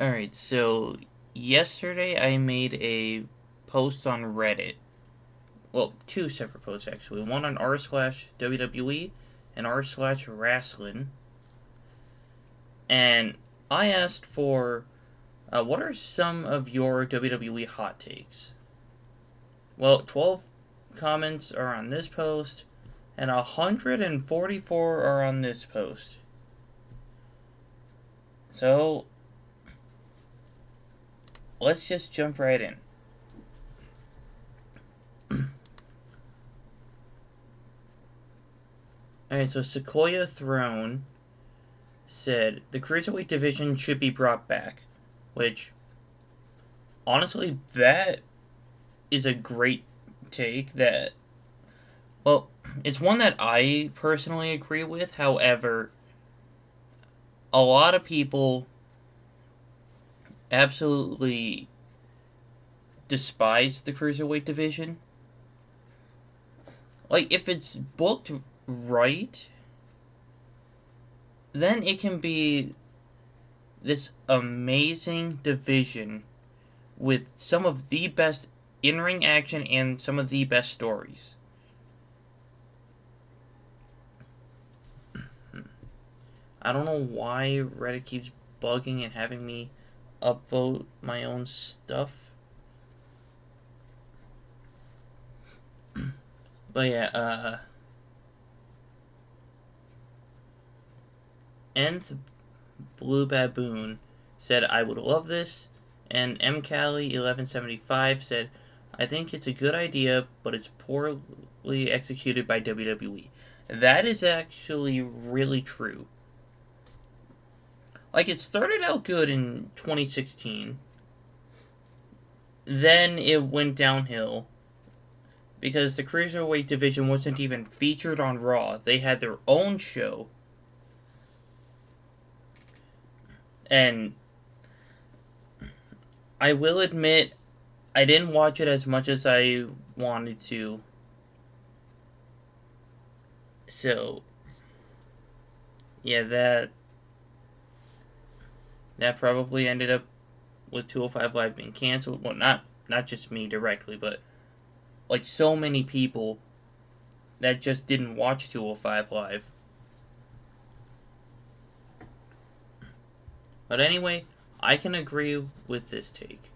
Alright, so yesterday I made a post on Reddit. Well, two separate posts actually. One on r slash WWE and r slash wrestling. And I asked for what are some of your WWE hot takes? Well, 12 comments are on this post, and 144 are on this post. So, let's just jump right in. Alright, so Sequoia Throne said the Cruiserweight division should be brought back. Which, honestly, that is a great take that, well, it's one that I personally agree with. However, a lot of people absolutely despise the Cruiserweight division. Like, if it's booked right, then it can be this amazing division with some of the best in-ring action and some of the best stories. I don't know why Reddit keeps bugging and having me upvote my own stuff. But yeah, Nth Blue Baboon said, I would love this. And M. Cali 1175 said, I think it's a good idea, but it's poorly executed by WWE. That is actually really true. Like, it started out good in 2016. Then it went downhill because the Cruiserweight division wasn't even featured on Raw. They had their own show. And I will admit, I didn't watch it as much as I wanted to. So, yeah, that probably ended up with 205 Live being canceled. Well, not just me directly, but like so many people that just didn't watch 205 Live. But anyway, I can agree with this take.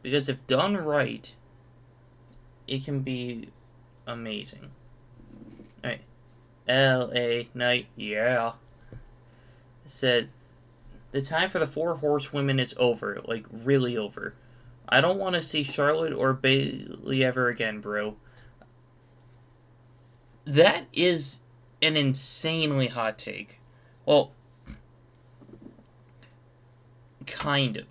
Because if done right, it can be amazing. Alright. LA Knight, yeah. Said, the time for the Four Horsewomen is over. Like, really over. I don't want to see Charlotte or Bayley ever again, bro. That is an insanely hot take. Well, kind of.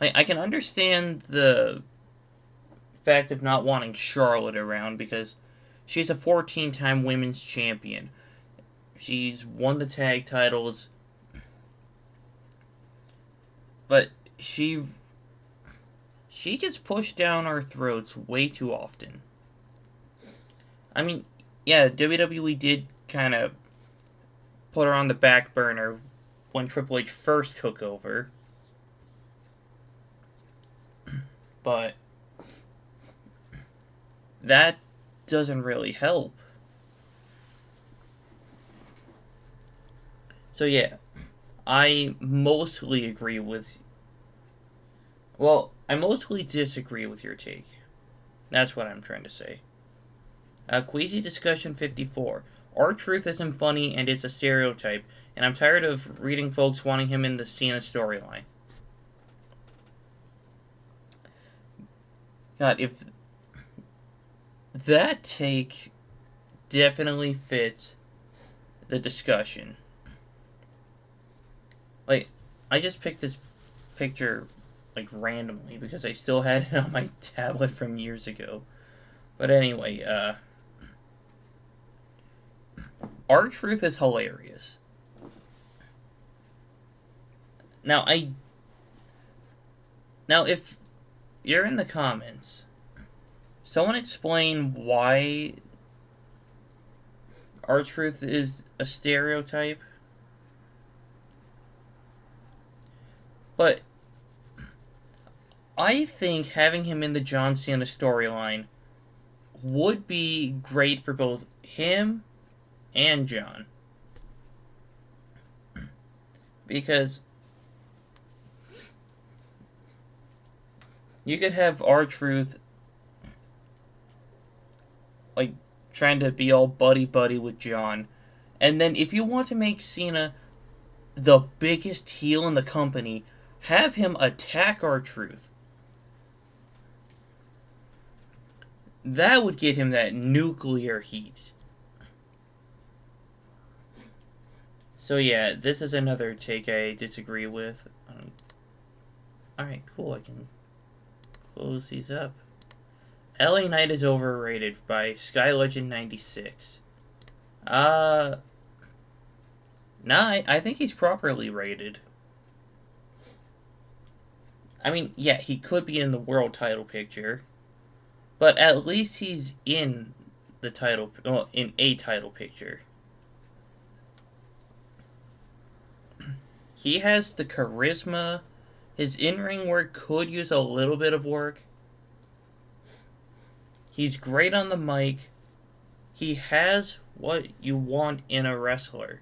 I can understand the fact of not wanting Charlotte around because she's a 14-time women's champion. She's won the tag titles. But she gets pushed down our throats way too often. I mean, yeah, WWE did kind of put her on the back burner when Triple H first took over. But that doesn't really help. So yeah, I mostly agree with... Well, I mostly disagree with your take. That's what I'm trying to say. Queasy Discussion 54. R-Truth isn't funny and it's a stereotype, and I'm tired of reading folks wanting him in the Cena storyline. God, if that take definitely fits the discussion. Like, I just picked this picture, like, randomly, because I still had it on my tablet from years ago. But anyway, R-Truth is hilarious. Now, if you're in the comments, someone explain why R-Truth is a stereotype. But I think having him in the John Cena storyline would be great for both him and John. Because you could have R-Truth like trying to be all buddy with John. And then if you want to make Cena the biggest heel in the company, have him attack R-Truth. That would get him that nuclear heat. So yeah, this is another take I disagree with. Alright, cool, I can close these up. LA Knight is overrated by SkyLegend96. Nah, I think he's properly rated. I mean, yeah, he could be in the world title picture, but at least he's in the title, well, in a title picture. He has the charisma. His in-ring work could use a little bit of work. He's great on the mic. He has what you want in a wrestler.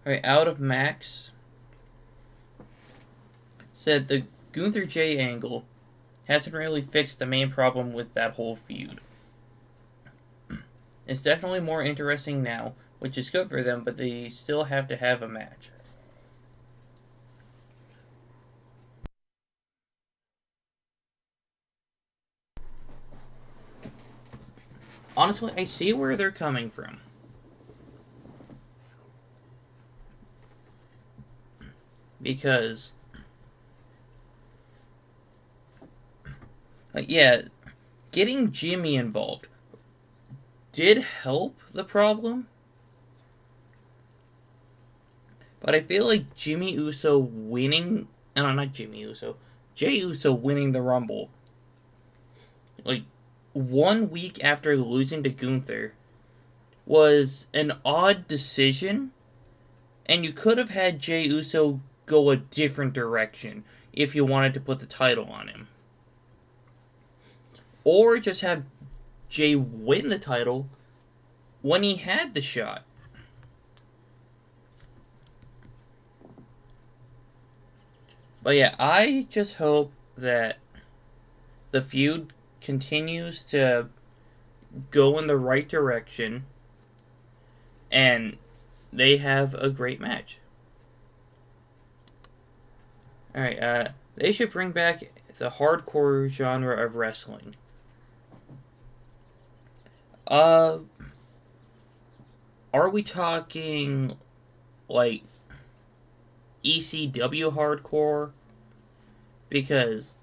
Alright, Out of Max said the Gunther J angle hasn't really fixed the main problem with that whole feud. It's definitely more interesting now, which is good for them, but they still have to have a match. Honestly, I see where they're coming from. Because, yeah, getting Jimmy involved did help the problem. But I feel like Jimmy Uso winning... No, not Jimmy Uso. Jey Uso winning the Rumble. Like, 1 week after losing to Gunther was an odd decision. And you could have had Jey Uso go a different direction if you wanted to put the title on him. Or just have Jey win the title when he had the shot. But yeah, I just hope that the feud continues to go in the right direction and they have a great match. Alright, they should bring back the hardcore genre of wrestling. Are we talking like ECW hardcore? Because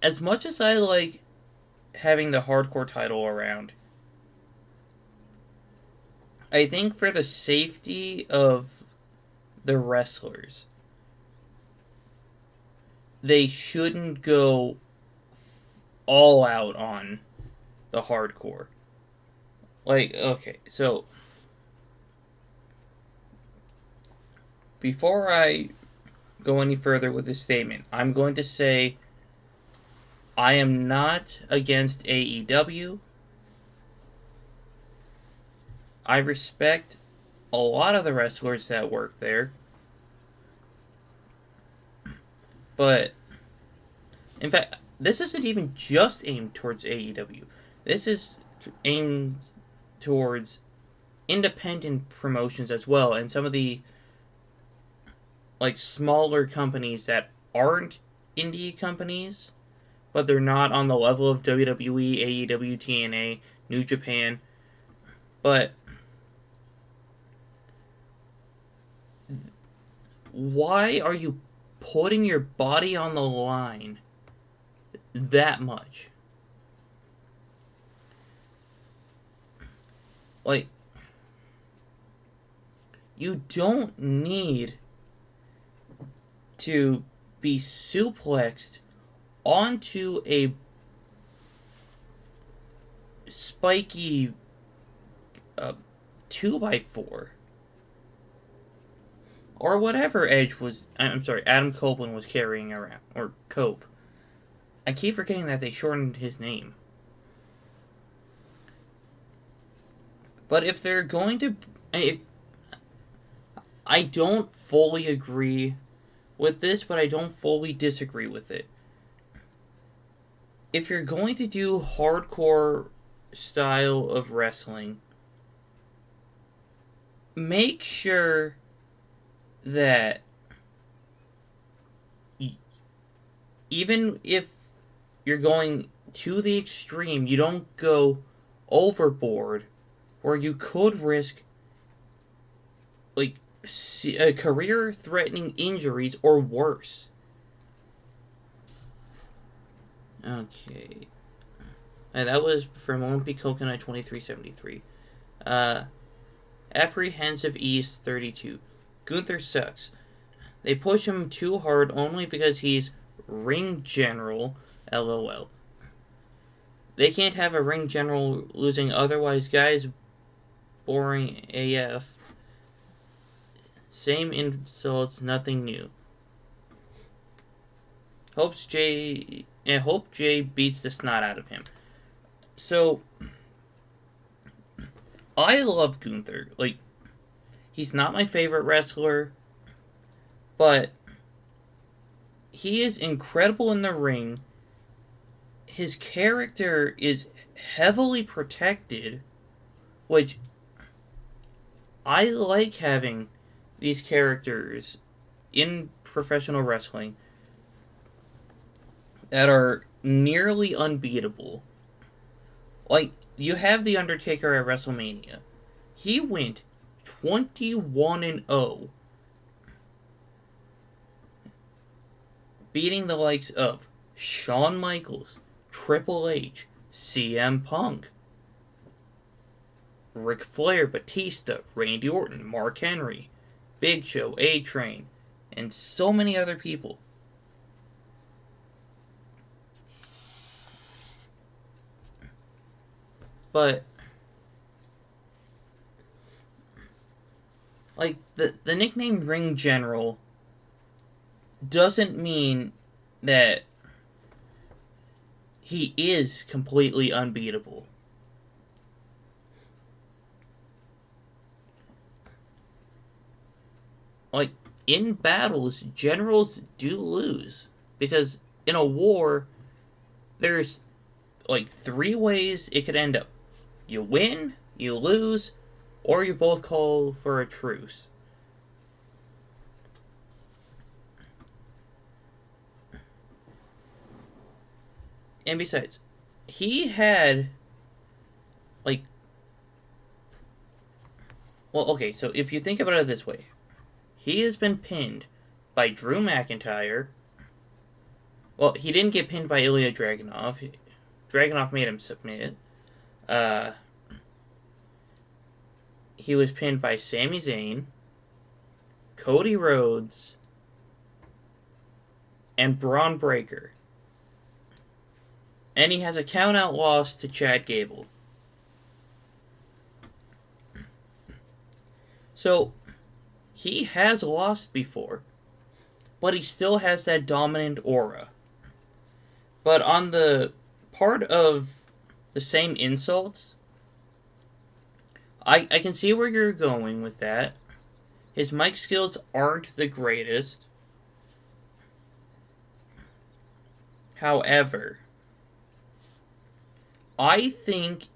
as much as I like having the hardcore title around, I think for the safety of the wrestlers, they shouldn't go all out on the hardcore. Like, okay, so before I go any further with this statement, I'm going to say I am not against AEW. I respect a lot of the wrestlers that work there. But, in fact, this isn't even just aimed towards AEW. This is aimed towards independent promotions as well, and some of the like smaller companies that aren't indie companies, but they're not on the level of WWE, AEW, TNA, New Japan. But why are you putting your body on the line that much? Like, you don't need to be suplexed onto a spiky 2x4. Or whatever Adam Copeland was carrying around. Or Cope. I keep forgetting that they shortened his name. But if they're going to... I don't fully agree with this, but I don't fully disagree with it. If you're going to do hardcore style of wrestling, make sure that even if you're going to the extreme, you don't go overboard, where you could risk like career-threatening injuries or worse. Okay. And that was from Olympic Coconut 2373. Apprehensive East 32. Gunther sucks. They push him too hard only because he's ring general, LOL. They can't have a ring general losing, otherwise guys boring AF. Same insults, nothing new. Hope Jay beats the snot out of him. So, I love Gunther. Like, he's not my favorite wrestler, but he is incredible in the ring. His character is heavily protected, which I like having these characters in professional wrestling that are nearly unbeatable. Like, you have The Undertaker at WrestleMania. He went 21-0, beating the likes of Shawn Michaels, Triple H, CM Punk, Ric Flair, Batista, Randy Orton, Mark Henry, Big Show, A-Train, and so many other people. But, like, the nickname Ring General doesn't mean that he is completely unbeatable. Like, in battles, generals do lose. Because in a war, there's, like, 3 ways it could end up. You win, you lose, or you both call for a truce. And besides, he had, like... Well, okay, so if you think about it this way. He has been pinned by Drew McIntyre. Well, he didn't get pinned by Ilya Dragunov. Dragunov made him submit. He was pinned by Sami Zayn, Cody Rhodes, and Braun Breaker. And he has a count-out loss to Chad Gable. So, he has lost before, but he still has that dominant aura. But on the part of the same insults, I can see where you're going with that. His mic skills aren't the greatest. However, I think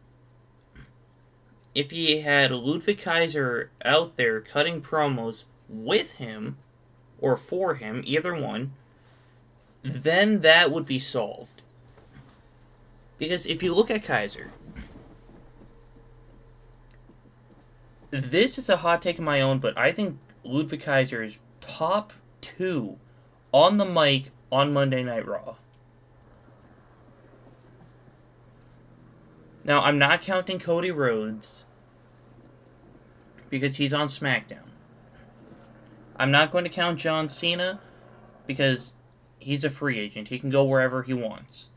if he had Ludwig Kaiser out there cutting promos with him, or for him, either one, then that would be solved. Because if you look at Kaiser, this is a hot take of my own, but I think Ludwig Kaiser is top 2 on the mic on Monday Night Raw. Now, I'm not counting Cody Rhodes because he's on SmackDown. I'm not going to count John Cena because he's a free agent. He can go wherever he wants.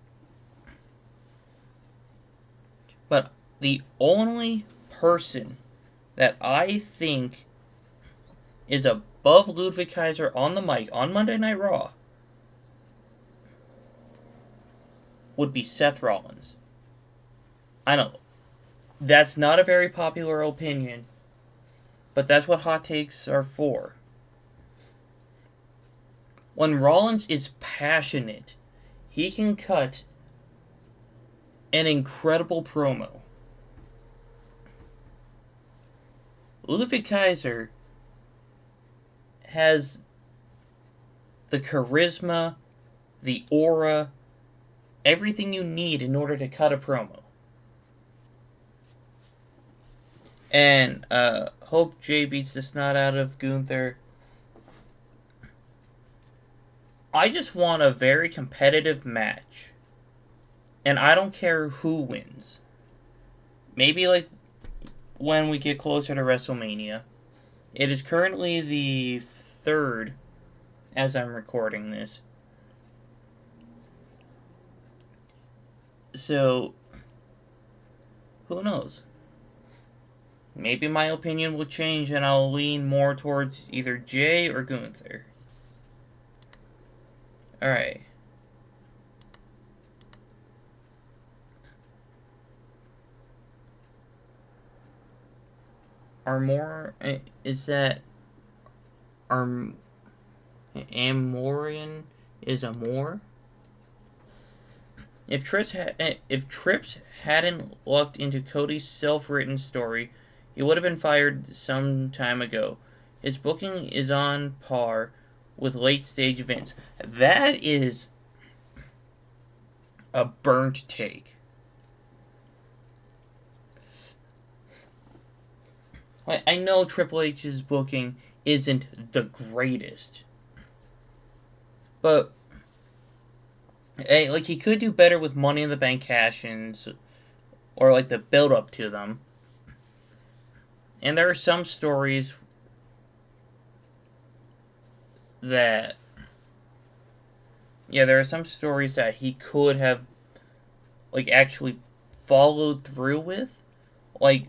But the only person that I think is above Ludwig Kaiser on the mic on Monday Night Raw would be Seth Rollins. I know that's not a very popular opinion, but that's what hot takes are for. When Rollins is passionate, he can cut an incredible promo. Ludwig Kaiser has the charisma, the aura, everything you need in order to cut a promo. And hope Jay beats the snot out of Gunther. I just want a very competitive match. And I don't care who wins. Maybe like when we get closer to WrestleMania. It is currently the 3rd as I'm recording this. So, who knows? Maybe my opinion will change and I'll lean more towards either Jay or Gunther. Alright. Is that Amorian is Amor? If Trips hadn't looked into Cody's self-written story, he would have been fired some time ago. His booking is on par with late-stage Vince. That is a burnt take. I know Triple H's booking isn't the greatest, but hey, like he could do better with Money in the Bank cash-ins, or like the build-up to them. And there are some stories that, there are some stories that he could have like actually followed through with, like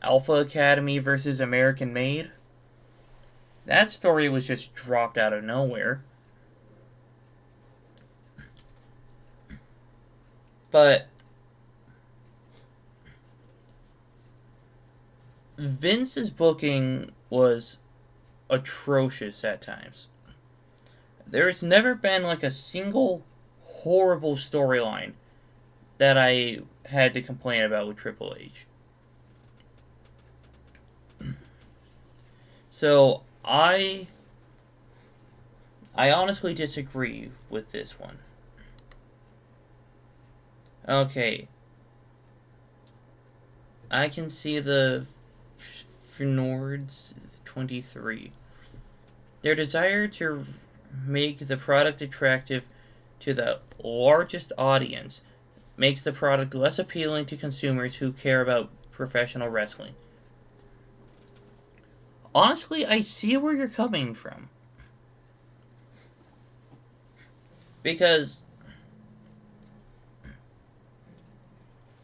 Alpha Academy versus American Made. That story was just dropped out of nowhere. But Vince's booking was atrocious at times. There's never been like a single horrible storyline that I had to complain about with Triple H. So I honestly disagree with this one. Okay. I can see the Fnords 23. Their desire to make the product attractive to the largest audience makes the product less appealing to consumers who care about professional wrestling. Honestly, I see where you're coming from. Because,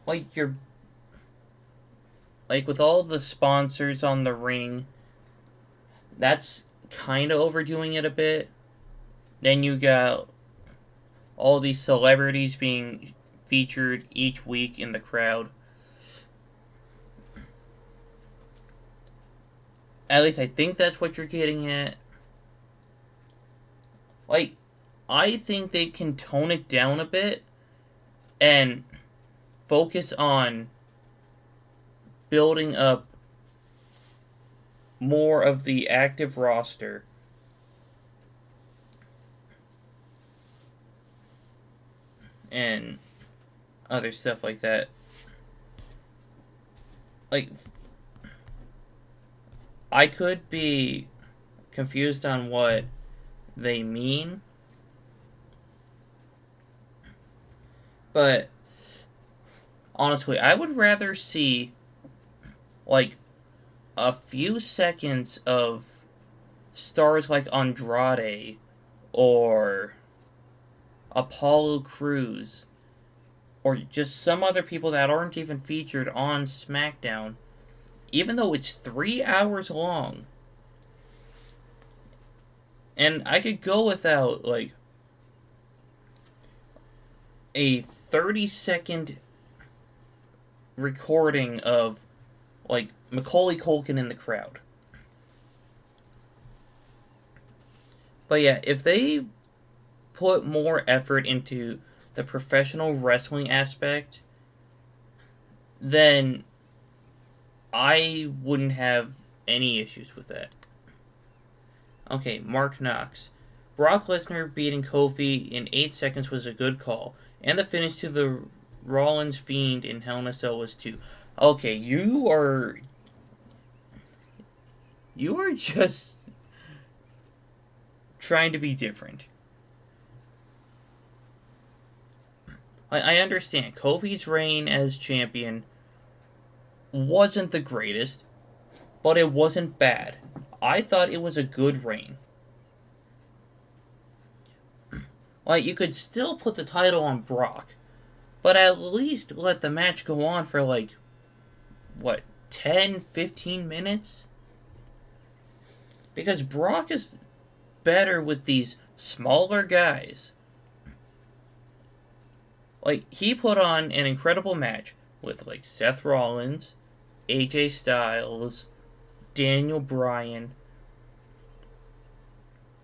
like, with all the sponsors on the ring, that's kind of overdoing it a bit. Then you got all these celebrities being featured each week in the crowd. At least I think that's what you're getting at. Like, I think they can tone it down a bit and focus on building up more of the active roster and other stuff like that. Like, I could be confused on what they mean, but honestly, I would rather see like a few seconds of stars like Andrade or Apollo Crews or just some other people that aren't even featured on SmackDown, even though it's 3 hours long. And I could go without, like, a 30-second recording of, like, Macaulay Culkin in the crowd. But yeah, if they put more effort into the professional wrestling aspect, then I wouldn't have any issues with that. Okay, Mark Knox. Brock Lesnar beating Kofi in 8 seconds was a good call, and the finish to the Rollins Fiend in Hell in a Cell was too. Okay, you are just trying to be different. I understand Kofi's reign as champion wasn't the greatest, but it wasn't bad. I thought it was a good reign. Like, you could still put the title on Brock, but at least let the match go on for, like, what, 10, 15 minutes? Because Brock is better with these smaller guys. Like, he put on an incredible match with, like, Seth Rollins, AJ Styles, Daniel Bryan,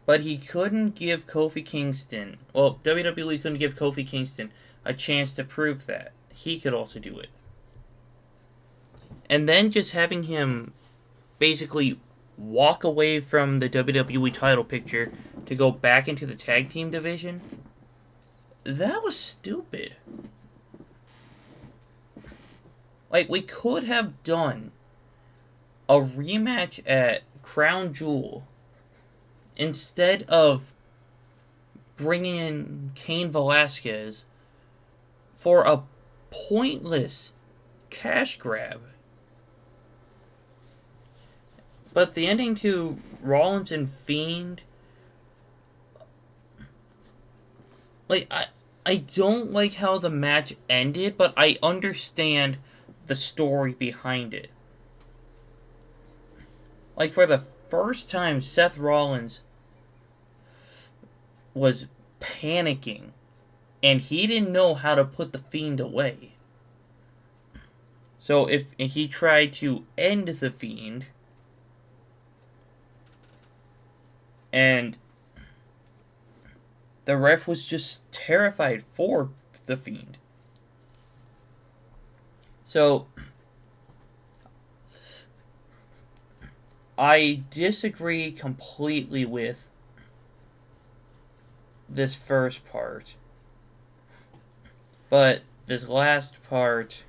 but he couldn't give Kofi Kingston, well, WWE couldn't give Kofi Kingston a chance to prove that he could also do it. And then just having him basically walk away from the WWE title picture to go back into the tag team division, that was stupid. Like, we could have done a rematch at Crown Jewel instead of bringing in Cain Velasquez for a pointless cash grab. But the ending to Rollins and Fiend, like, I don't like how the match ended, but I understand the story behind it. Like, for the first time, Seth Rollins was panicking, and he didn't know how to put the Fiend away. So if he tried to end the Fiend, and the ref was just terrified for the Fiend. So I disagree completely with this first part. But this last part,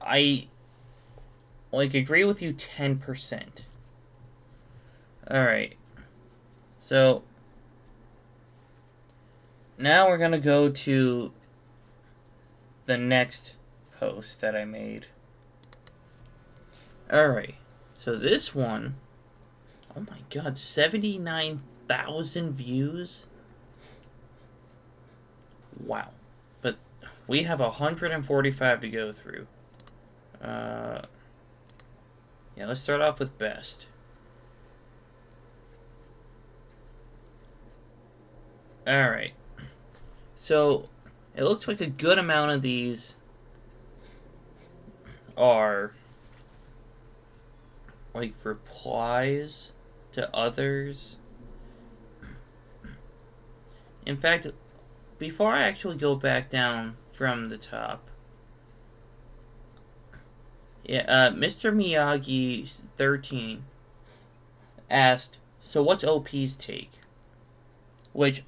I, like, agree with you 10%. Alright. So now we're going to go to the next post that I made. Alright. So this one, oh my god, 79,000 views? Wow. But we have 145 to go through. Yeah, let's start off with best. Alright. So, it looks like a good amount of these are, like, replies to others. In fact, before I actually go back down from the top, yeah, Mr. Miyagi 13 asked, so what's OP's take? Which,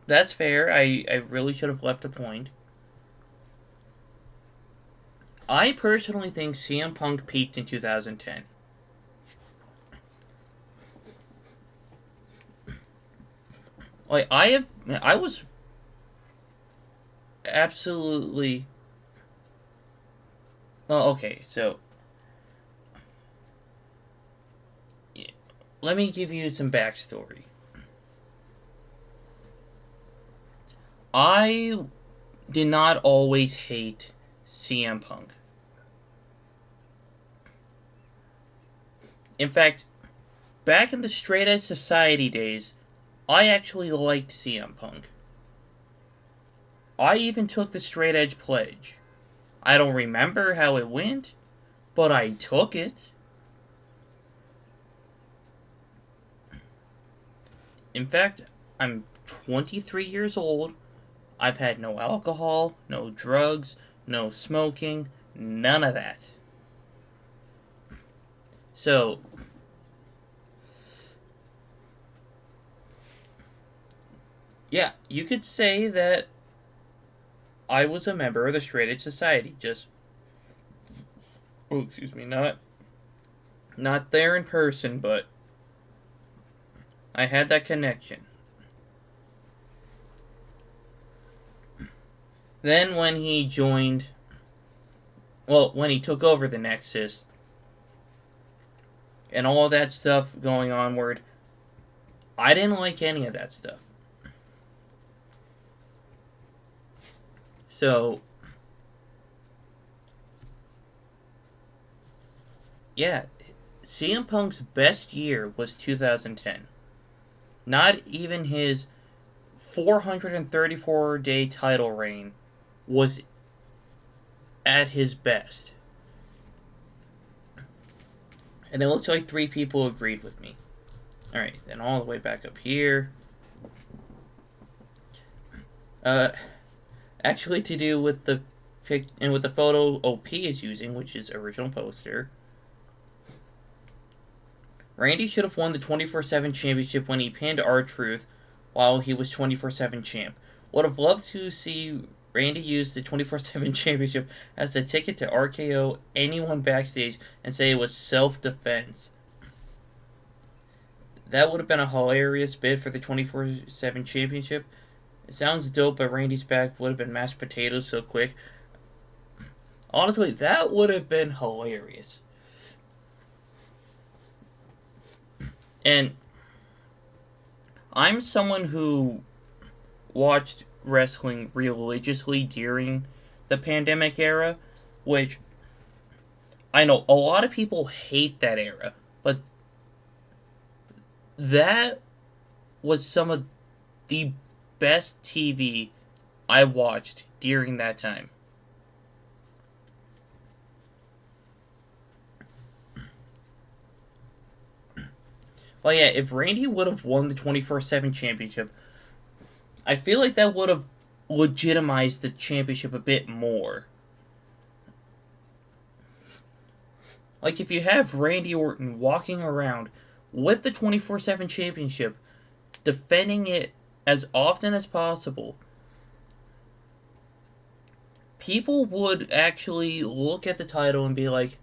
that's fair. I really should have left a point. I personally think CM Punk peaked in 2010. Like, I was absolutely... Well, okay, so... Yeah, let me give you some backstory. I did not always hate CM Punk. In fact, back in the Straight Edge Society days, I actually liked CM Punk. I even took the Straight Edge Pledge. I don't remember how it went, but I took it. In fact, I'm 23 years old. I've had no alcohol, no drugs, no smoking, none of that. So, yeah, you could say that I was a member of the Straight Edge Society, just, not there in person, but I had that connection. Then when he took over the Nexus, and all that stuff going onward, I didn't like any of that stuff. So, yeah, CM Punk's best year was 2010. Not even his 434-day title reign was at his best. And it looks like 3 people agreed with me. Alright, then all the way back up here. Actually to do with the with the photo OP is using, which is original poster. Randy should have won the 24/7 championship when he pinned R-Truth while he was 24/7 champ. Would have loved to see Randy use the 24/7 championship as a ticket to RKO anyone backstage and say it was self-defense. That would have been a hilarious bid for the 24/7 championship. It sounds dope, but Randy's back would have been mashed potatoes so quick. Honestly, that would have been hilarious. And I'm someone who watched wrestling religiously during the pandemic era, which I know a lot of people hate that era, but that was some of the best TV I watched during that time. Well, yeah, if Randy would have won the 24/7 championship, I feel like that would have legitimized the championship a bit more. Like, if you have Randy Orton walking around with the 24/7 championship, defending it as often as possible, people would actually look at the title and be like,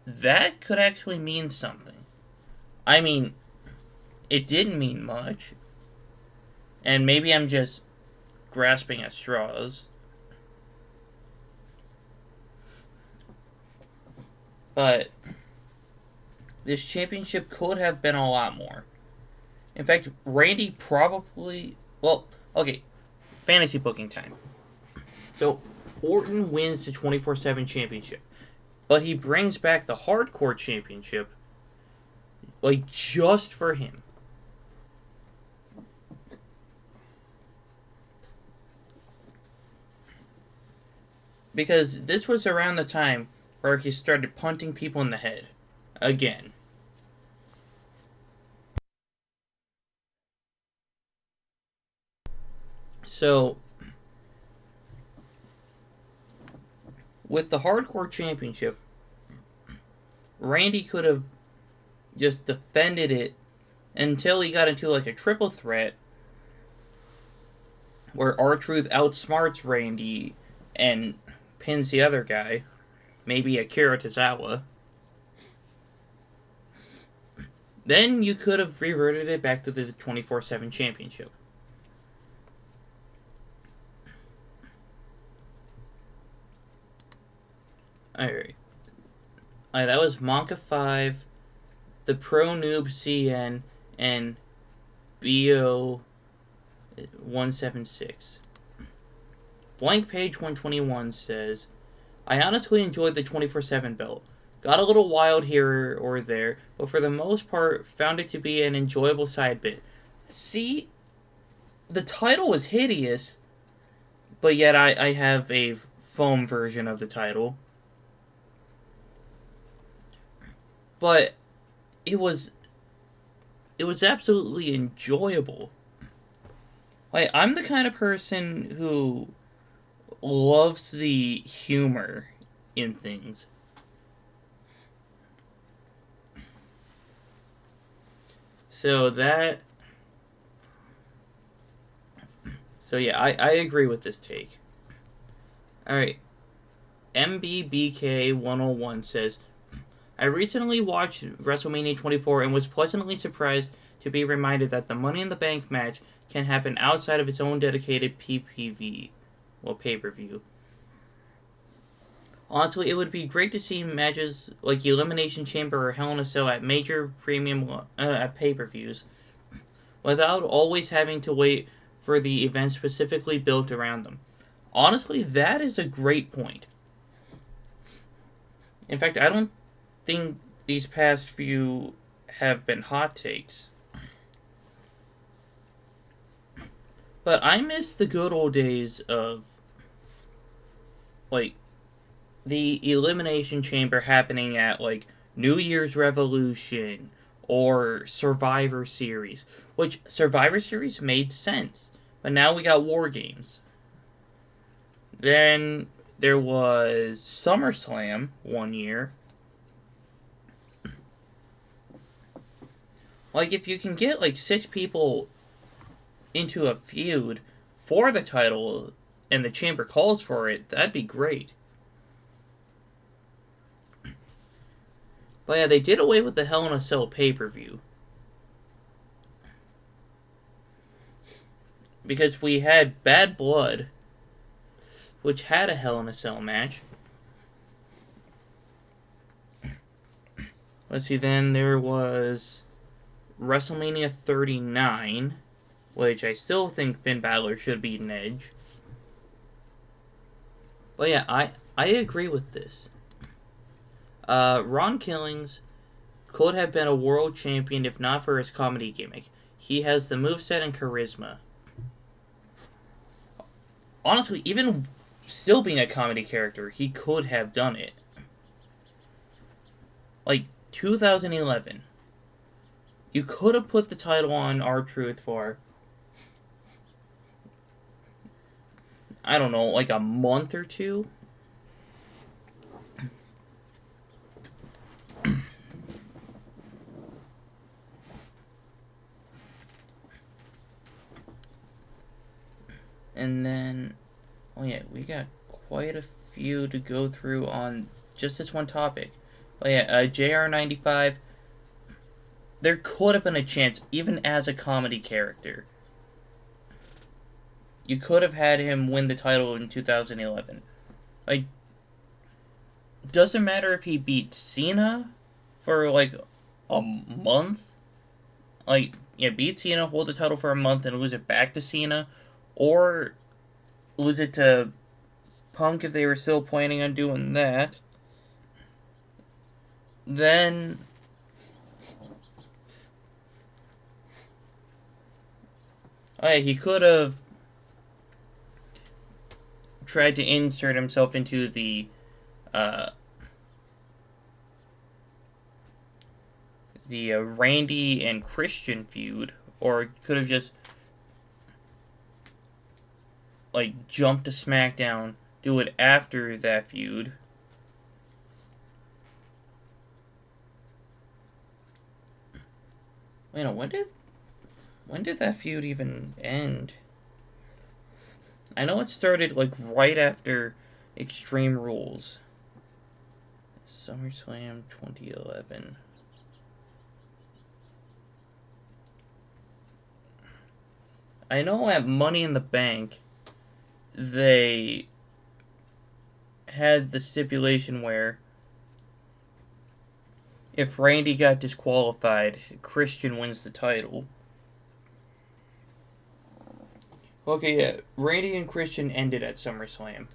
that could actually mean something. I mean, it didn't mean much. And maybe I'm just grasping at straws. But this championship could have been a lot more. In fact, Randy probably... Well, okay. Fantasy booking time. So, Orton wins the 24/7 championship. But he brings back the Hardcore championship, like, just for him. Because this was around the time where he started punting people in the head. Again. So, with the Hardcore Championship, Randy could have just defended it until he got into like a triple threat where R-Truth outsmarts Randy and pins the other guy, maybe Akira Tozawa. Then you could have reverted it back to the 24/7 championship. Alright. That was Monka 5, the Pro Noob CN, and BO 176. Blank Page 121 says, I honestly enjoyed the 24/7 belt. Got a little wild here or there, but for the most part, found it to be an enjoyable side bit. See, the title is hideous, but yet I have a foam version of the title. But it was absolutely enjoyable. Like, I'm the kind of person who loves the humor in things. So yeah, I agree with this take. Alright. MBBK101 says, I recently watched WrestleMania 24 and was pleasantly surprised to be reminded that the Money in the Bank match can happen outside of its own dedicated PPV, well, pay-per-view. Honestly, it would be great to see matches like Elimination Chamber or Hell in a Cell at major premium at pay-per-views, without always having to wait for the event specifically built around them. Honestly, that is a great point. In fact, I don't think these past few have been hot takes. But I miss the good old days of, like, the Elimination Chamber happening at, like, New Year's Revolution or Survivor Series. Which, Survivor Series made sense. But now we got War Games. Then there was SummerSlam one year. Like, if you can get, like, 6 people into a feud for the title and the chamber calls for it, that'd be great. But yeah, they did away with the Hell in a Cell pay-per-view. Because we had Bad Blood, which had a Hell in a Cell match. Let's see, then there was WrestleMania 39, which I still think Finn Balor should beat an Edge. But yeah, I agree with this. Ron Killings could have been a world champion if not for his comedy gimmick. He has the moveset and charisma. Honestly, even still being a comedy character, he could have done it. Like, 2011. You could have put the title on R-Truth for, I don't know, like a month or two. And then, oh yeah, we got quite a few to go through on just this one topic. Oh yeah, JR95, there could have been a chance, even as a comedy character. You could have had him win the title in 2011. Like, doesn't matter if he beat Cena for, like, a month. Like, yeah, beat Cena, hold the title for a month, and lose it back to Cena. Or lose it to Punk if they were still planning on doing that. Then he could have tried to insert himself into the Randy and Christian feud, or could have just like jump to SmackDown, do it after that feud. Wait, no, when did that feud even end? I know it started like right after Extreme Rules. SummerSlam 2011. I know at Money in the Bank, they had the stipulation where if Randy got disqualified, Christian wins the title. Okay, yeah. Randy and Christian ended at SummerSlam.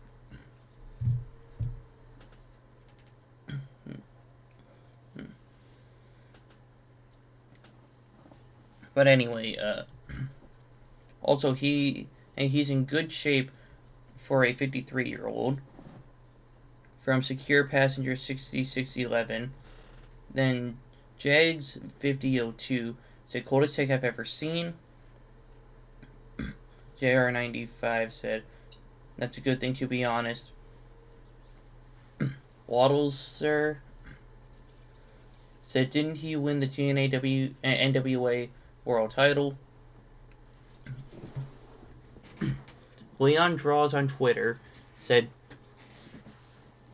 But anyway, also he's in good shape for a 53-year-old. From Secure Passenger 60611, then Jags 5002 said coldest take I've ever seen. JR95 said that's a good thing, to be honest. Waddles, sir, said didn't he win the TNA NWA World Title? Leon Draws on Twitter said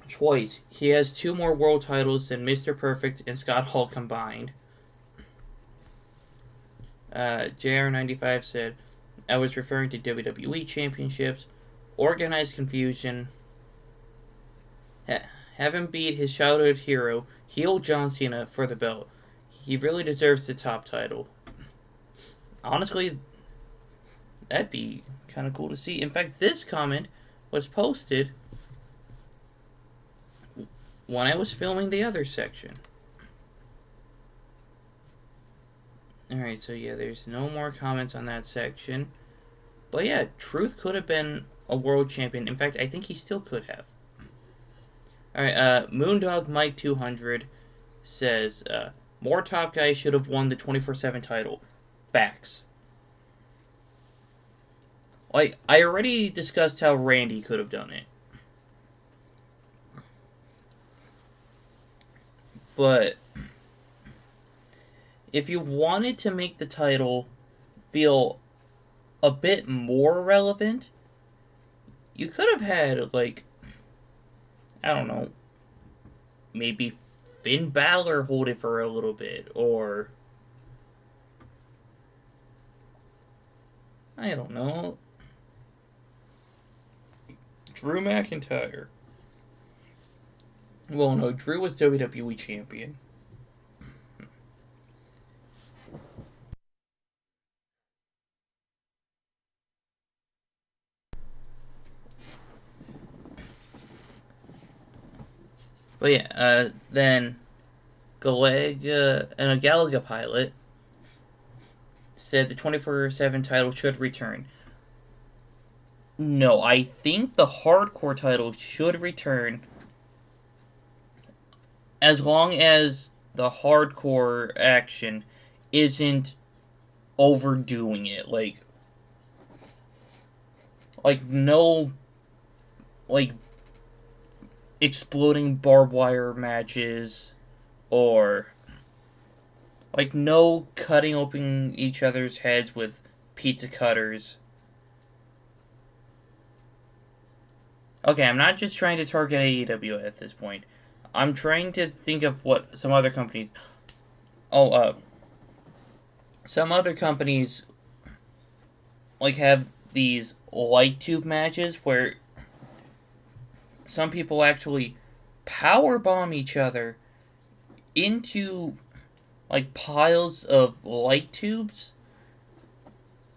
twice he has 2 more world titles than Mr. Perfect and Scott Hall combined. JR95 said I was referring to WWE championships. Organized confusion. Have him beat his childhood hero, heel John Cena, for the belt. He really deserves the top title. Honestly, that'd be kind of cool to see. In fact, this comment was posted when I was filming the other section. Alright, so yeah, there's no more comments on that section. But yeah, Truth could have been a world champion. In fact, I think he still could have. Alright, Moondog Mike 200 says, more top guys should have won the 24/7 title. Facts. Like, I already discussed how Randy could have done it. But if you wanted to make the title feel a bit more relevant, you could have had, like, I don't know, maybe Finn Balor hold it for a little bit, or I don't know, Drew McIntyre. Well, no, Drew was WWE champion. But yeah, then Galaga and a Galaga pilot said the 24/7 title should return. No, I think the hardcore title should return as long as the hardcore action isn't overdoing it. Like no, like, exploding barbed wire matches, or like no cutting open each other's heads with pizza cutters. Okay, I'm not just trying to target AEW at this point. I'm trying to think of what some other companies. Some other companies like have these light tube matches where some people actually power bomb each other into like piles of light tubes.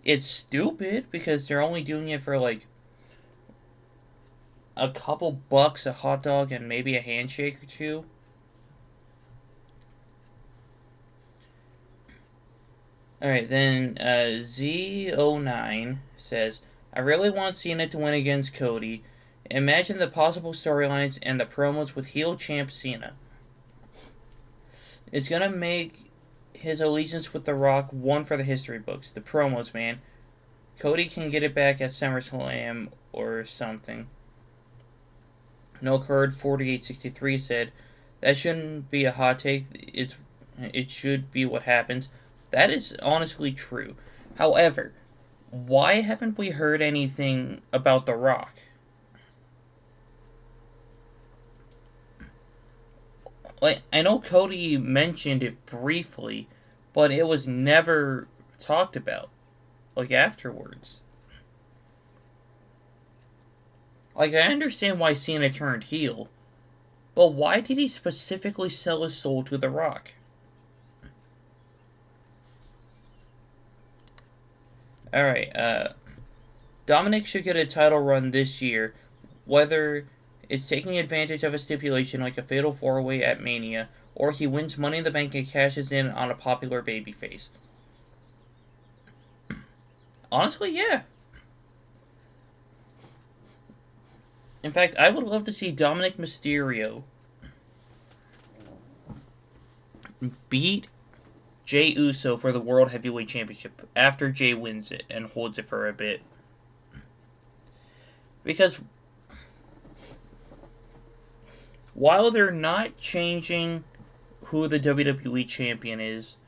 It's stupid because they're only doing it for like a couple bucks a hot dog and maybe a handshake or two. Alright, then Z09 says, I really want Cena to win against Cody. Imagine the possible storylines and the promos with heel champ Cena. It's gonna make his allegiance with The Rock one for the history books. The promos, man. Cody can get it back at SummerSlam or something. No Card 4863 said, that shouldn't be a hot take. It should be what happens. That is honestly true. However, why haven't we heard anything about The Rock? Like, I know Cody mentioned it briefly, but it was never talked about, like, afterwards. Like, I understand why Cena turned heel, but why did he specifically sell his soul to The Rock? Alright, Dominic should get a title run this year, whether it's taking advantage of a stipulation like a Fatal 4-Way at Mania, or he wins Money in the Bank and cashes in on a popular babyface. Honestly, yeah. In fact, I would love to see Dominic Mysterio beat Jey Uso for the World Heavyweight Championship after Jey wins it and holds it for a bit. Because while they're not changing who the WWE Champion is,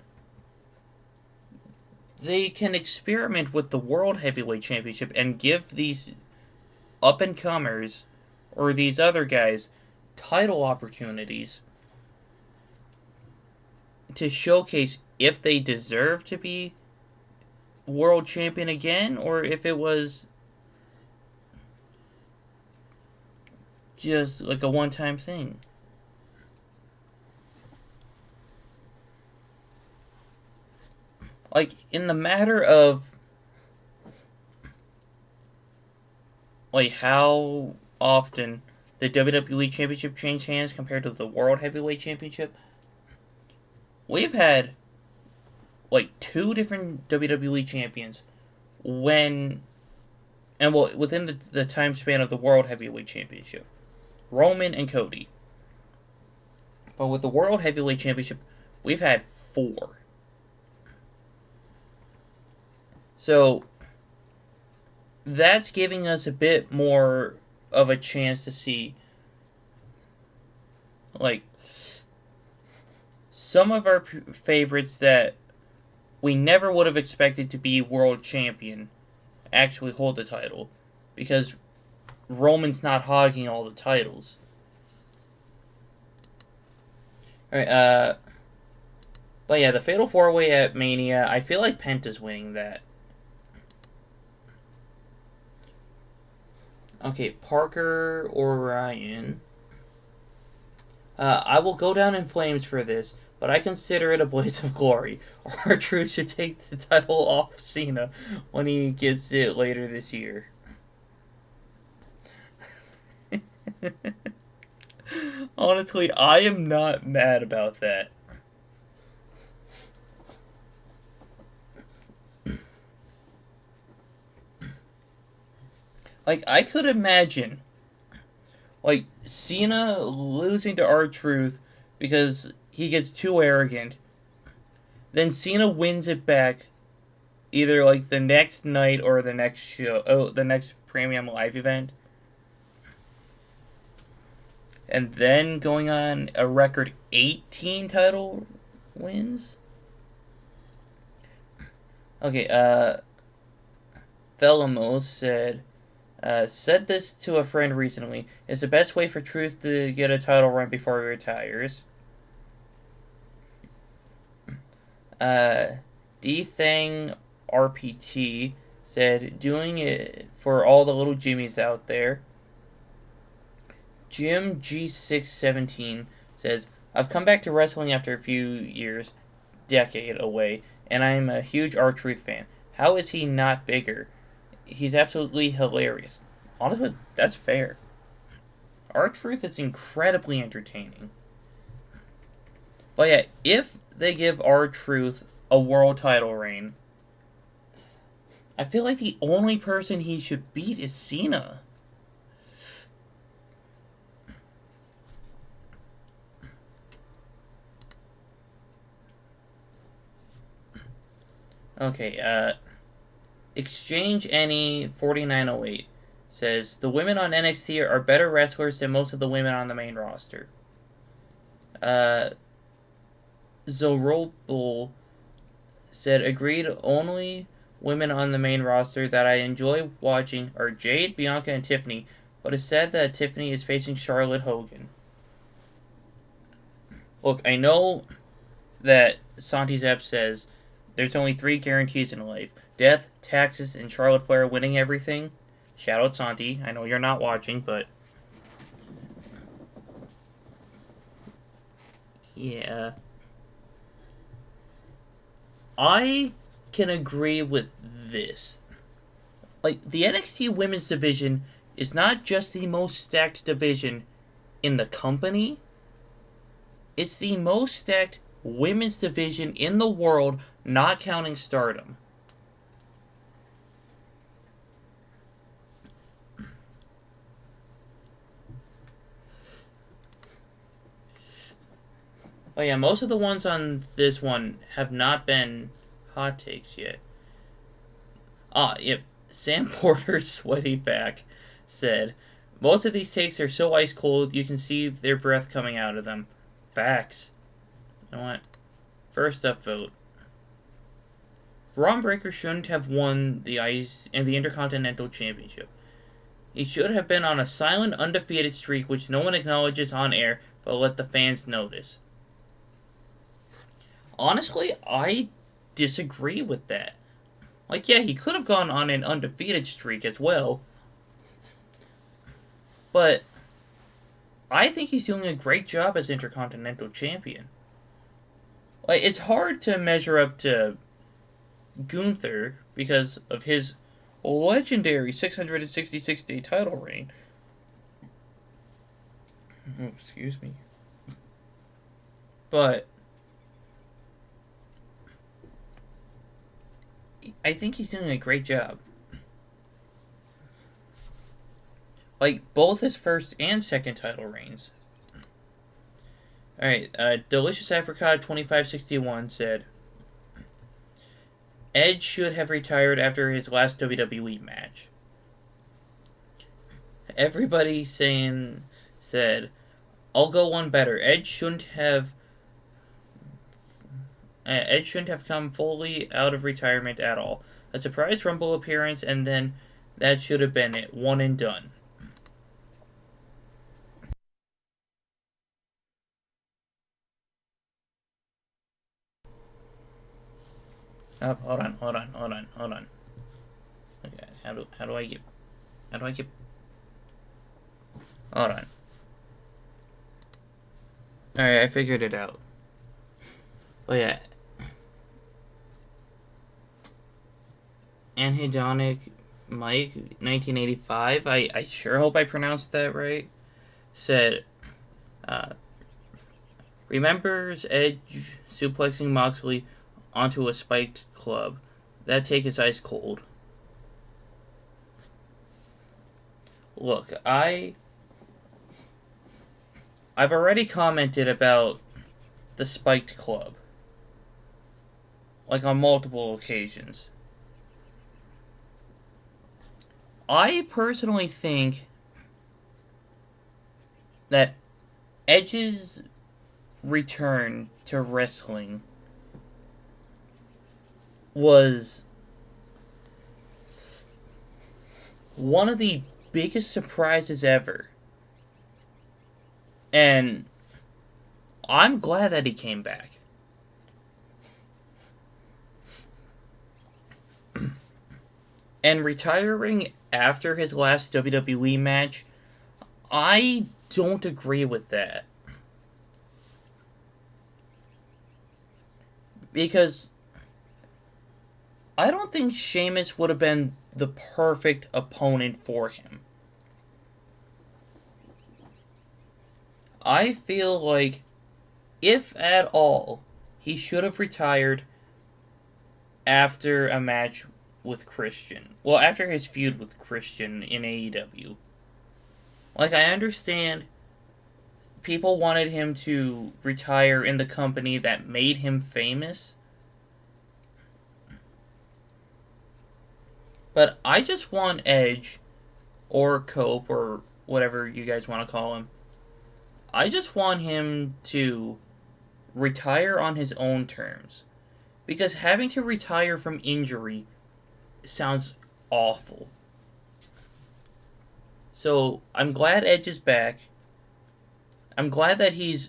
they can experiment with the World Heavyweight Championship and give these up-and-comers or these other guys title opportunities to showcase if they deserve to be world champion again, or if it was just like a one-time thing. Like, in the matter of like how often the WWE Championship changed hands compared to the World Heavyweight Championship, we've had like 2 different WWE champions within the time span of the World Heavyweight Championship. Roman and Cody. But with the World Heavyweight Championship, we've had 4. So that's giving us a bit more of a chance to see like some of our favorites that we never would have expected to be world champion actually hold the title, because Roman's not hogging all the titles. Alright, but yeah, the Fatal 4-Way at Mania, I feel like Penta's winning that. Okay, Parker or Ryan. I will go down in flames for this, but I consider it a blaze of glory. R-Truth should take the title off Cena when he gets it later this year. Honestly, I am not mad about that. Like, I could imagine, like, Cena losing to R-Truth because he gets too arrogant. Then Cena wins it back either, like, the next night or the next show, the next Premium Live event. And then going on a record 18 title wins? Okay, Felamos said this to a friend recently. It's the best way for Truth to get a title run before he retires. D-Thang RPT said, doing it for all the little Jimmies out there. Jim G617 says, I've come back to wrestling after a few years, decade away, and I'm a huge R-Truth fan. How is he not bigger? He's absolutely hilarious. Honestly, that's fair. R-Truth is incredibly entertaining. But yeah, if they give R-Truth a world title reign, I feel like the only person he should beat is Cena. Okay, Exchange Any 4908 says, the women on NXT are better wrestlers than most of the women on the main roster. Zorobel said, agreed, only women on the main roster that I enjoy watching are Jade, Bianca, and Tiffany, but it's sad that Tiffany is facing Charlotte Hogan. Look, I know that Santi Zep says there's only 3 guarantees in life: death, taxes, and Charlotte Flair winning everything. Shout out Santi. I know you're not watching, but yeah. I can agree with this. like, the NXT Women's Division is not just the most stacked division in the company, it's the most stacked women's division in the world, not counting Stardom. Oh yeah, most of the ones on this one have not been hot takes yet. Yep. Sam Porter's sweaty back said, most of these takes are so ice cold you can see their breath coming out of them. Facts. You know what? First up vote. Braun Breaker shouldn't have won the Ice and the Intercontinental Championship. He should have been on a silent, undefeated streak which no one acknowledges on air, but let the fans notice. Honestly, I disagree with that. Like, yeah, he could have gone on an undefeated streak as well. But I think he's doing a great job as Intercontinental Champion. Like, it's hard to measure up to Gunther because of his legendary 666-day title reign. Oh, excuse me. But I think he's doing a great job. Like, both his first and second title reigns. Alright, Delicious Apricot 2561 said, Edge should have retired after his last WWE match. Everybody said, I'll go one better. Edge shouldn't have come fully out of retirement at all. A surprise Rumble appearance, and then that should have been it. One and done. Oh, hold on. Okay, how do I get? Hold on. Alright, I figured it out. Oh yeah. Anhedonic Mike 1985, I sure hope I pronounced that right, said, remembers Edge suplexing Moxley onto a spiked club. That take is ice cold. Look, I've already commented about the spiked club. Like, on multiple occasions. I personally think that Edge's return to wrestling was one of the biggest surprises ever. And I'm glad that he came back. And retiring after his last WWE match, I don't agree with that. Because I don't think Sheamus would have been the perfect opponent for him. I feel like, if at all, he should have retired after a match with Christian. Well, after his feud with Christian in AEW. Like, I understand people wanted him to retire in the company that made him famous. But I just want Edge, or Cope, or whatever you guys want to call him, I just want him to retire on his own terms. Because having to retire from injury sounds awful. So, I'm glad Edge is back. I'm glad that he's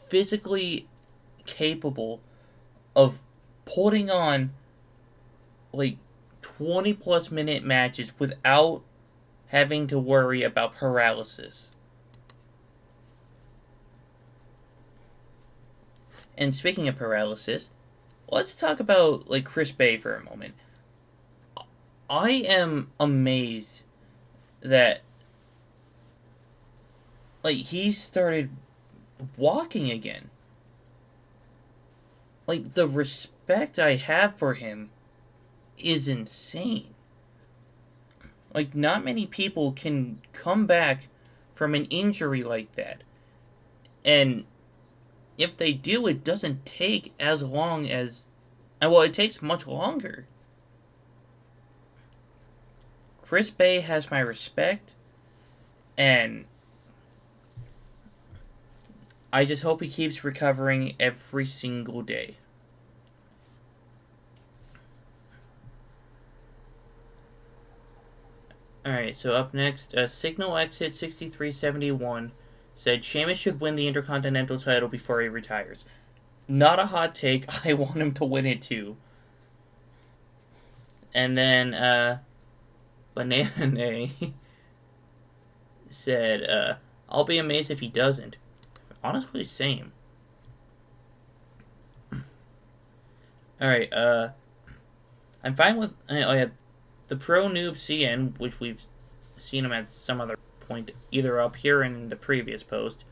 physically capable of putting on, like, 20 plus minute matches without having to worry about paralysis. And speaking of paralysis, let's talk about, like, Chris Bay for a moment. I am amazed that, like, he started walking again. Like, the respect I have for him is insane. Like, not many people can come back from an injury like that. And if they do, it doesn't take as long as. Well, it takes much longer. Chris Bay has my respect, and I just hope he keeps recovering every single day. Alright, so up next, Signal Exit 6371 said Sheamus should win the Intercontinental title before he retires. Not a hot take, I want him to win it too. And then, Banana said, I'll be amazed if he doesn't. Honestly, same. Alright, I'm fine with. Oh, yeah. The Pro Noob CN, which we've seen him at some other point, either up here and in the previous post.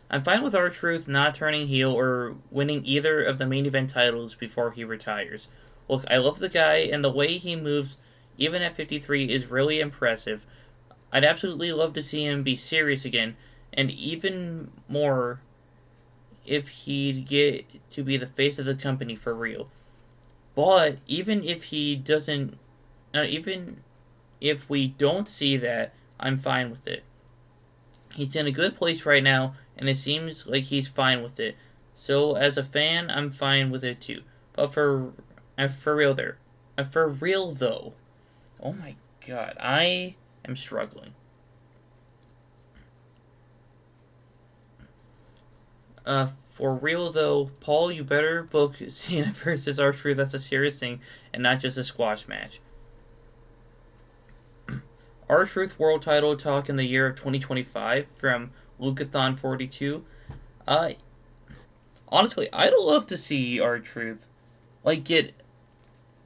I'm fine with R-Truth not turning heel or winning either of the main event titles before he retires. Look, I love the guy, and the way he moves, even at 53, is really impressive. I'd absolutely love to see him be serious again, and even more if he'd get to be the face of the company for real. But even if he doesn't, even if we don't see that, I'm fine with it. He's in a good place right now, and it seems like he's fine with it. So as a fan, I'm fine with it too. But for real there, for real though, oh my god, I am struggling. For real though, Paul, you better book Cena versus R-Truth. That's a serious thing, and not just a squash match. R-Truth World Title talk in the year of 2025 from Lucathon42. Honestly, I'd love to see R-Truth get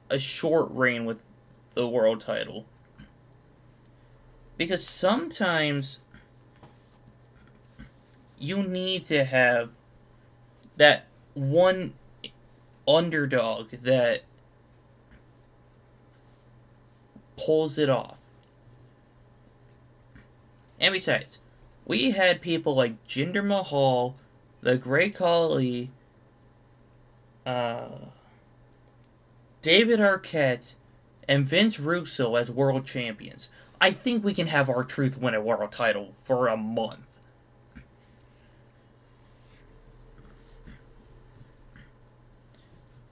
a short reign with the world title. Because sometimes you need to have that one underdog that pulls it off. And besides, we had people like Jinder Mahal, the Great Khali, David Arquette, and Vince Russo as world champions. I think we can have R-Truth win a world title for a month.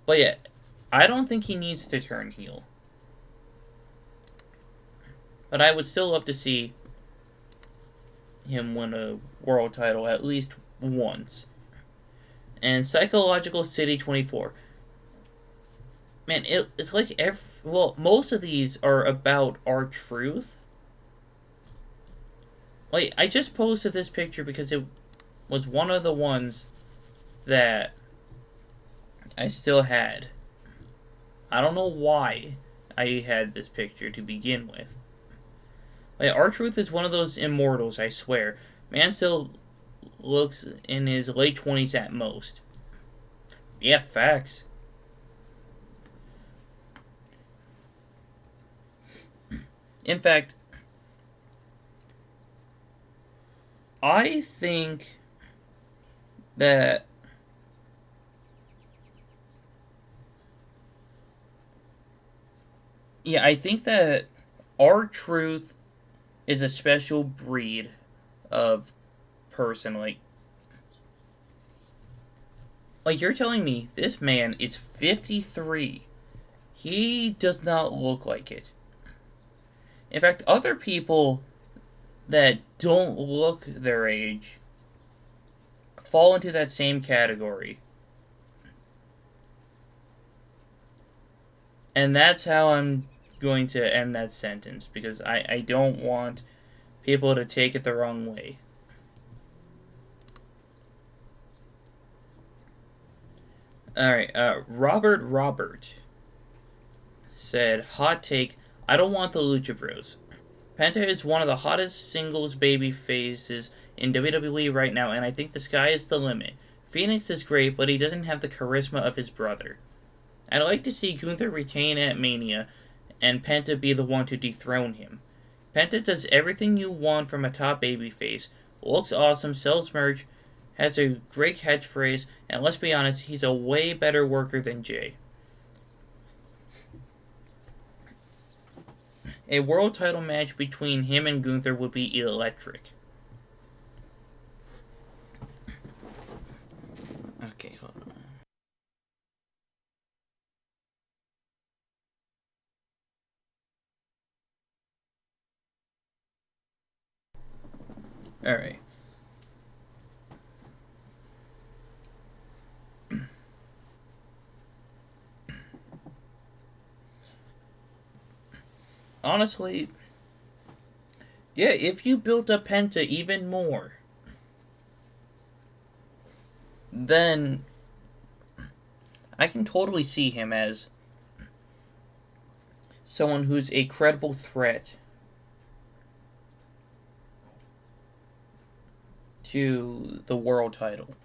But yeah, I don't think he needs to turn heel. But I would still love to see him win a world title at least once. And Psychological City 24. Man, it's like most of these are about R-Truth. Like, I just posted this picture because it was one of the ones that I still had. I don't know why I had this picture to begin with. Like, R-Truth is one of those immortals, I swear. Man still looks in his late 20s at most. Yeah, facts. In fact, I think that R-Truth is a special breed of person. Like you're telling me this man is 53. He does not look like it. In fact, other people that don't look their age fall into that same category. And that's how I'm going to end that sentence, because I don't want people to take it the wrong way. Alright, Robert said, hot take, I don't want the Lucha Bros. Penta is one of the hottest singles baby faces in WWE right now, and I think the sky is the limit. Phoenix is great, but he doesn't have the charisma of his brother. I'd like to see Gunther retain at Mania, and Penta be the one to dethrone him. Penta does everything you want from a top babyface, looks awesome, sells merch, has a great catchphrase, and let's be honest, he's a way better worker than Jay. A world title match between him and Gunther would be electric. Okay, hold on. Alright. Honestly, yeah, if you built up Penta even more, then I can totally see him as someone who's a credible threat to the world title.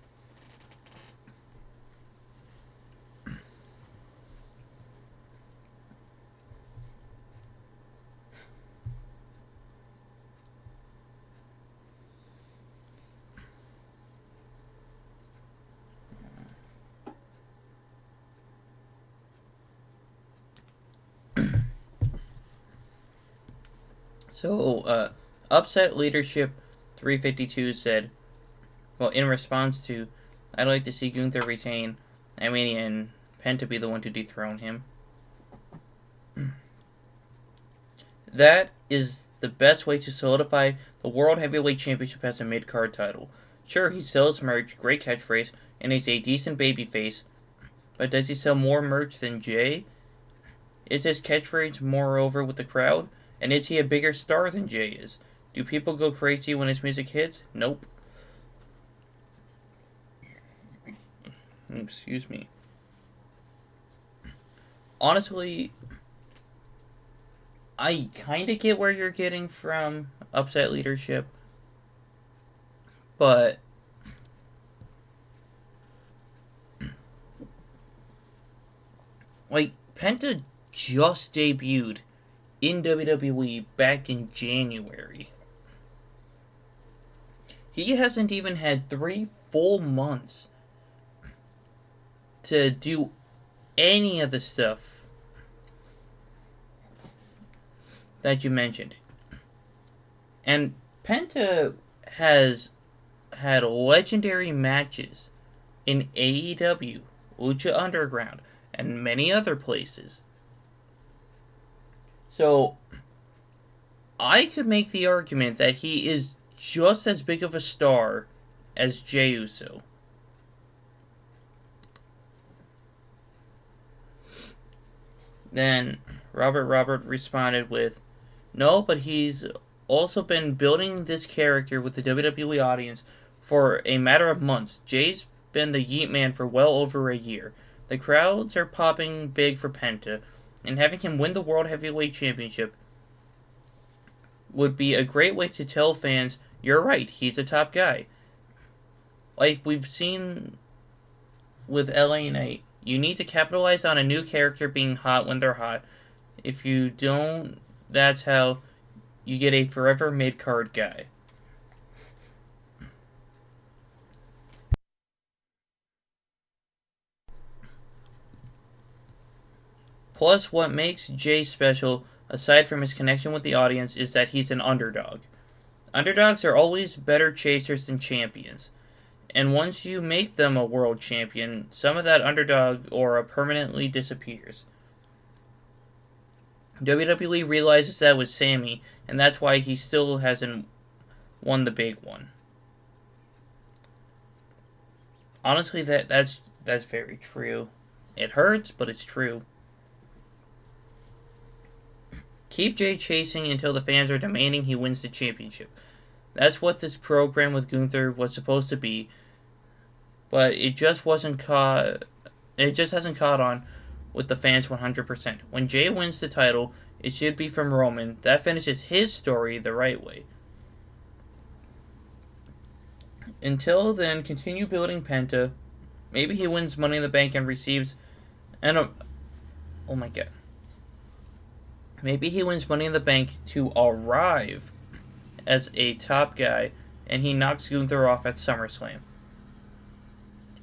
So, Upset Leadership 352 said, well, in response to, I'd like to see Gunther retain, and Penta be the one to dethrone him. That is the best way to solidify the World Heavyweight Championship as a mid-card title. Sure, he sells merch, great catchphrase, and he's a decent babyface, but does he sell more merch than Jay? Is his catchphrase more over with the crowd? And is he a bigger star than Jay is? Do people go crazy when his music hits? Nope. Excuse me. Honestly, I kind of get where you're getting from Upset Leadership, but like, Penta just debuted in WWE back in January. He hasn't even had 3 full months to do any of the stuff that you mentioned. And Penta has had legendary matches in AEW, Lucha Underground, and many other places. So, I could make the argument that he is just as big of a star as Jey Uso. Then Robert responded with, no, but he's also been building this character with the WWE audience for a matter of months. Jay's been the Yeet Man for well over a year. The crowds are popping big for Penta, and having him win the World Heavyweight Championship would be a great way to tell fans, you're right, he's a top guy. Like we've seen with LA Knight, you need to capitalize on a new character being hot when they're hot. If you don't, that's how you get a forever mid-card guy. Plus, what makes Jay special, aside from his connection with the audience, is that he's an underdog. Underdogs are always better chasers than champions. And once you make them a world champion, some of that underdog aura permanently disappears. WWE realizes that with Sammy, and that's why he still hasn't won the big one. Honestly, that's very true. It hurts, but it's true. Keep Jay chasing until the fans are demanding he wins the championship. That's what this program with Gunther was supposed to be, but it just hasn't caught on with the fans 100%. When Jay wins the title, it should be from Roman. That finishes his story the right way. Until then, continue building Penta. Maybe he wins Money in the Bank and receives... oh my god. Maybe he wins Money in the Bank to arrive as a top guy, and he knocks Gunther off at SummerSlam.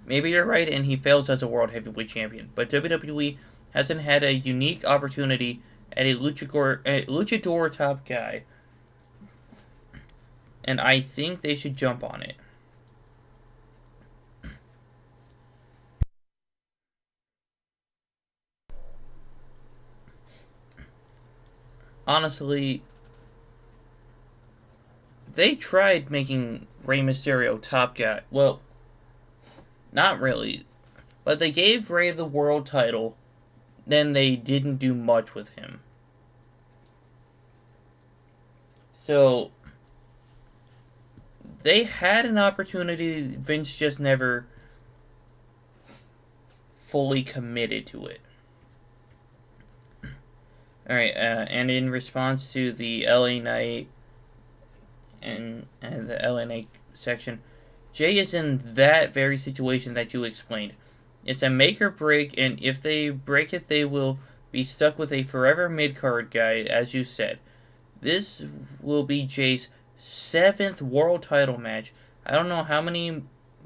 Maybe you're right and he fails as a World Heavyweight Champion, but WWE hasn't had a unique opportunity at a luchador top guy, and I think they should jump on it. Honestly, they tried making Rey Mysterio top guy. Well, not really. But they gave Rey the world title, then they didn't do much with him. So, they had an opportunity, Vince just never fully committed to it. Alright, and in response to the LA Knight and the LA Knight section, Jay is in that very situation that you explained. It's a make or break, and if they break it, they will be stuck with a forever mid-card guy, as you said. This will be Jay's 7th world title match. I don't know how many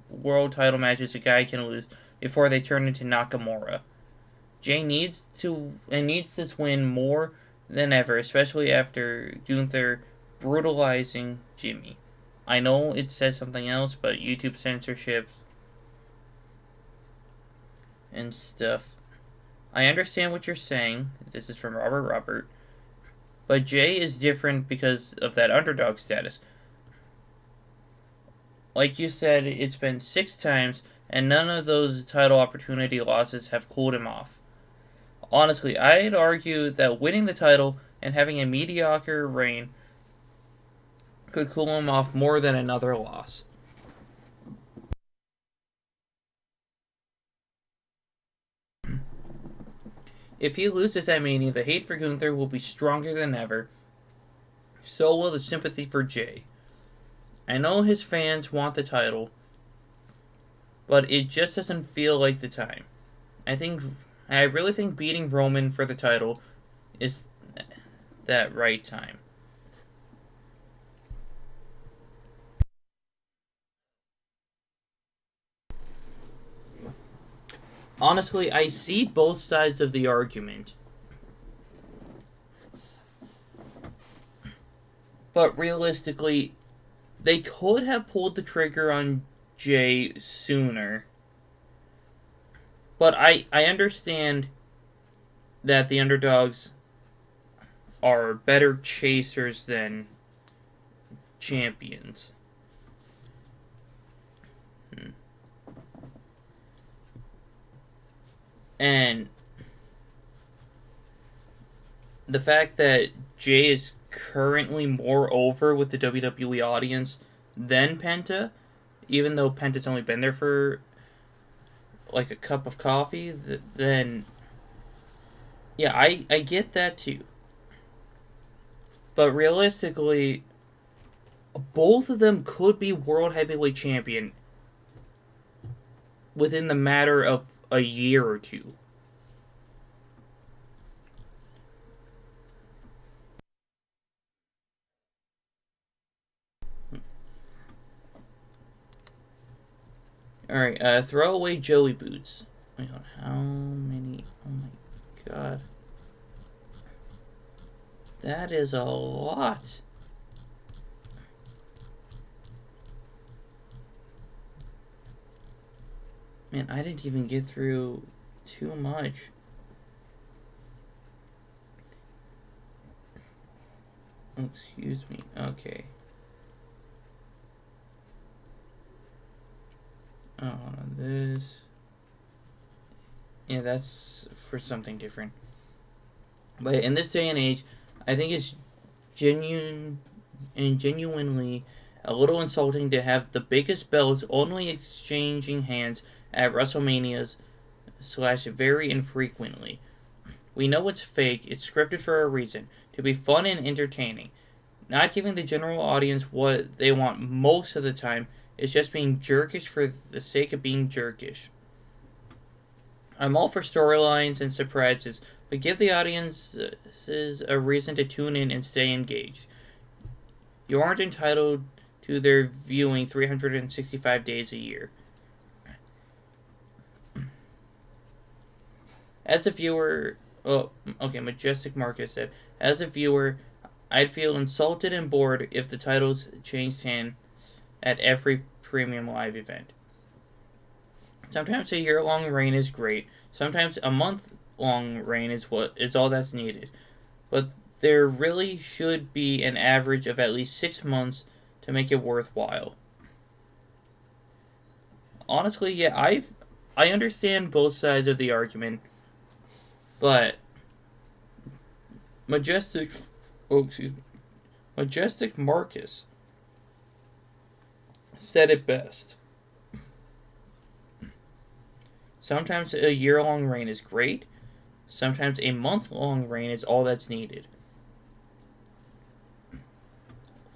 world title matches a guy can lose before they turn into Nakamura. Jay needs this win more than ever, especially after Gunther brutalizing Jimmy. I know it says something else, but YouTube censorship and stuff. I understand what you're saying. This is from Robert. But Jay is different because of that underdog status. Like you said, it's been 6 times, and none of those title opportunity losses have cooled him off. Honestly, I'd argue that winning the title and having a mediocre reign could cool him off more than another loss. If he loses at Mania, the hate for Gunther will be stronger than ever. So will the sympathy for Jay. I know his fans want the title, but it just doesn't feel like the time. I really think beating Roman for the title is that right time. Honestly, I see both sides of the argument. But realistically, they could have pulled the trigger on Jay sooner. But I understand that the underdogs are better chasers than champions. And the fact that Jay is currently more over with the WWE audience than Penta, even though Penta's only been there for like a cup of coffee, then yeah, I get that too. But realistically, both of them could be World Heavyweight Champion within the matter of a year or two. Alright, throw away Joey Boots. Wait on, how many? Oh my god. That is a lot. Man, I didn't even get through too much. Oh, excuse me. Okay. Oh, this. Yeah, that's for something different. But in this day and age, I think it's genuinely a little insulting to have the biggest belts only exchanging hands at WrestleManias slash very infrequently. We know it's fake, it's scripted for a reason, to be fun and entertaining. Not giving the general audience what they want most of the time, is just being jerkish for the sake of being jerkish. I'm all for storylines and surprises, but give the audiences a reason to tune in and stay engaged. You aren't entitled to their viewing 365 days a year. As a viewer, Majestic Marcus said, as a viewer, I'd feel insulted and bored if the titles changed hands at every premium live event. Sometimes a year-long reign is great. Sometimes a month-long reign is all that's needed. But there really should be an average of at least 6 months to make it worthwhile. Honestly, yeah, I understand both sides of the argument, but Majestic Marcus said it best. Sometimes a year-long reign is great. Sometimes a month-long reign is all that's needed.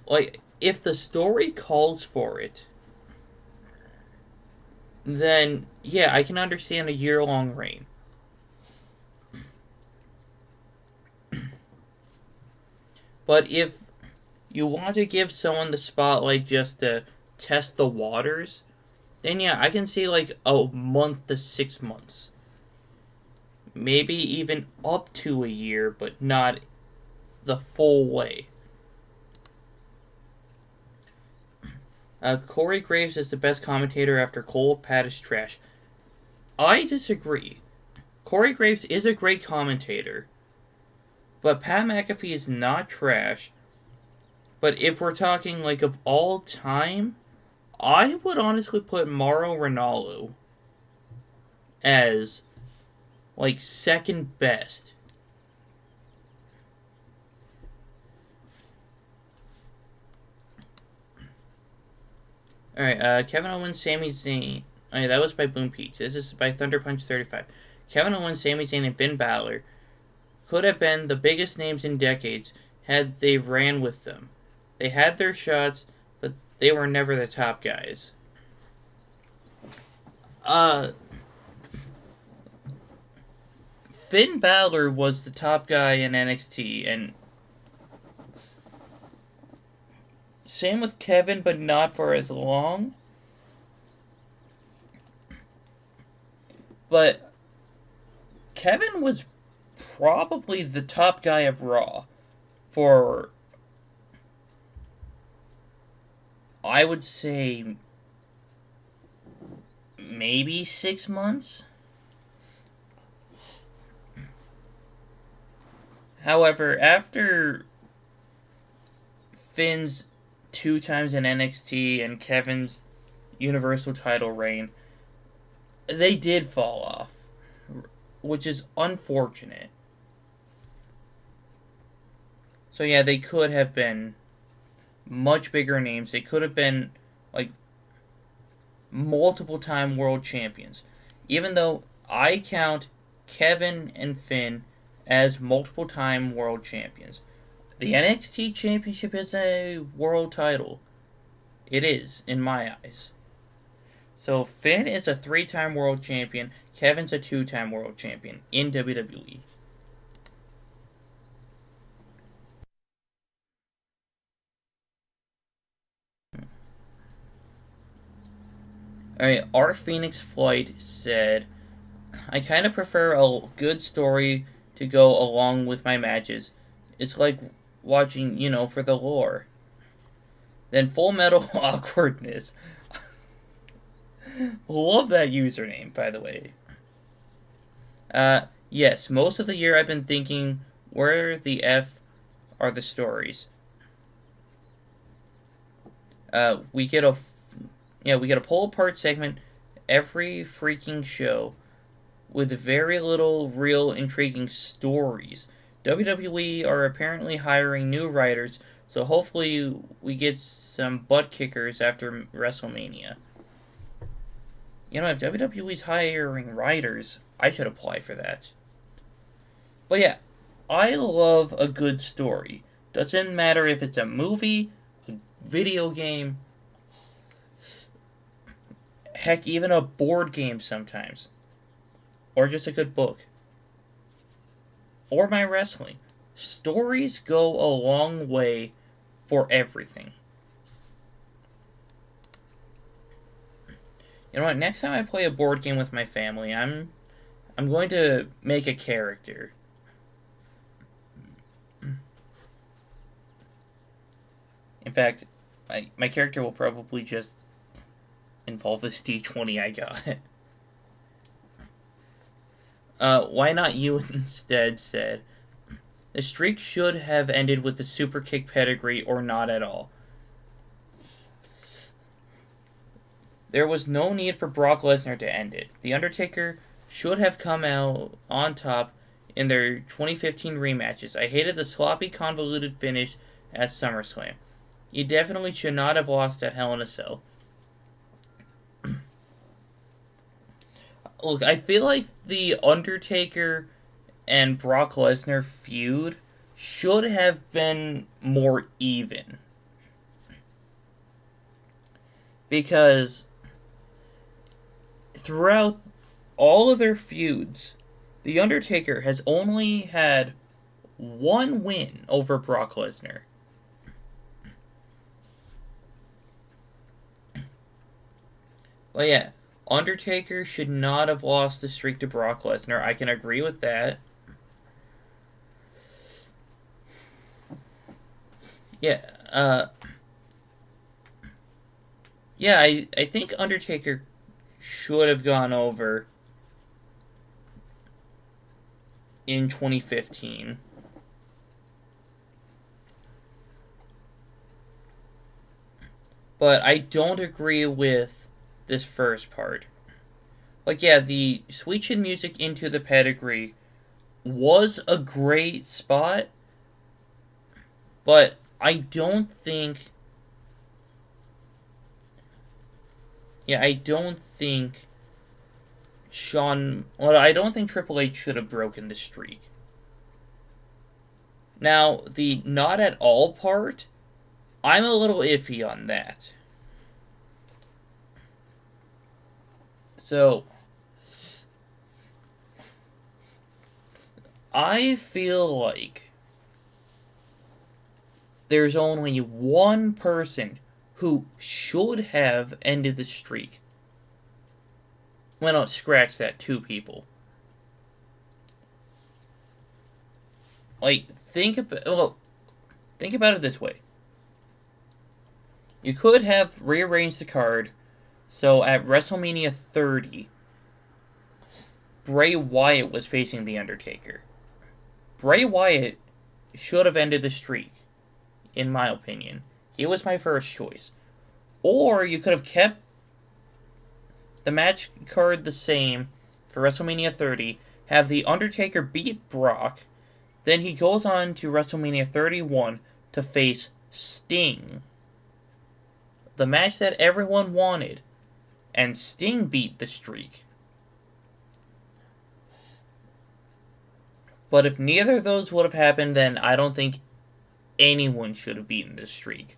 Like, if the story calls for it, then, yeah, I can understand a year-long reign. But if you want to give someone the spotlight just to test the waters, then yeah, I can see like a month to 6 months. Maybe even up to a year, but not the full way. Corey Graves is the best commentator after Cole. Pat is trash. I disagree. Corey Graves is a great commentator, but Pat McAfee is not trash. But if we're talking like of all time, I would honestly put Mauro Ranallo as like second best. Alright, Kevin Owens, Sami Zayn. Oh, yeah, that was by Boom Peaks. This is by Thunder Punch 35. Kevin Owens, Sami Zayn, and Finn Balor could have been the biggest names in decades had they ran with them. They had their shots, but they were never the top guys. Finn Balor was the top guy in NXT, and same with Kevin, but not for as long. But Kevin was probably the top guy of Raw for, I would say, maybe 6 months. However, after Finn's 2 times in NXT and Kevin's Universal title reign, they did fall off, which is unfortunate. So yeah, they could have been much bigger names. They could have been like multiple time world champions. Even though I count Kevin and Finn as multiple time world champions. The NXT Championship is a world title. It is, in my eyes. So Finn is a 3-time world champion. Kevin's a 2-time world champion in WWE. Alright, our Phoenix Flight said, I kind of prefer a good story to go along with my matches. It's like watching, for the lore. Then Full Metal Awkwardness. Love that username, by the way. Yes, most of the year I've been thinking, where the F are the stories? We get a pull apart segment every freaking show with very little real intriguing stories. WWE are apparently hiring new writers, so hopefully we get some butt kickers after WrestleMania. If WWE's hiring writers, I should apply for that. But yeah, I love a good story. Doesn't matter if it's a movie, a video game, heck, even a board game sometimes. Or just a good book. Or my wrestling. Stories go a long way for everything. You know what? Next time I play a board game with my family, I'm going to make a character. In fact, my character will probably just involve this D20 I got. Why not you instead said, the streak should have ended with the super kick pedigree or not at all. There was no need for Brock Lesnar to end it. The Undertaker should have come out on top in their 2015 rematches. I hated the sloppy, convoluted finish at SummerSlam. He definitely should not have lost at Hell in a Cell. Look, I feel like the Undertaker and Brock Lesnar feud should have been more even. Because throughout all of their feuds, The Undertaker has only had one win over Brock Lesnar. Well, yeah, Undertaker should not have lost the streak to Brock Lesnar. I can agree with that. Yeah, yeah, I think Undertaker should have gone over in 2015. But I don't agree with this first part. Like, yeah, the Sweet Chin Music into the pedigree was a great spot, but I don't think... Yeah, I don't think I don't think Triple H should have broken the streak. Now, the not at all part, I'm a little iffy on that. So, I feel like there's only one person who should have ended the streak. Well, no, scratch that, two people. Like, think about it this way. You could have rearranged the card so at WrestleMania 30, Bray Wyatt was facing The Undertaker. Bray Wyatt should have ended the streak, in my opinion. He was my first choice. Or you could have kept the match card the same for WrestleMania 30, have The Undertaker beat Brock, then he goes on to WrestleMania 31 to face Sting. The match that everyone wanted. And Sting beat the streak. But if neither of those would have happened, then I don't think anyone should have beaten this streak.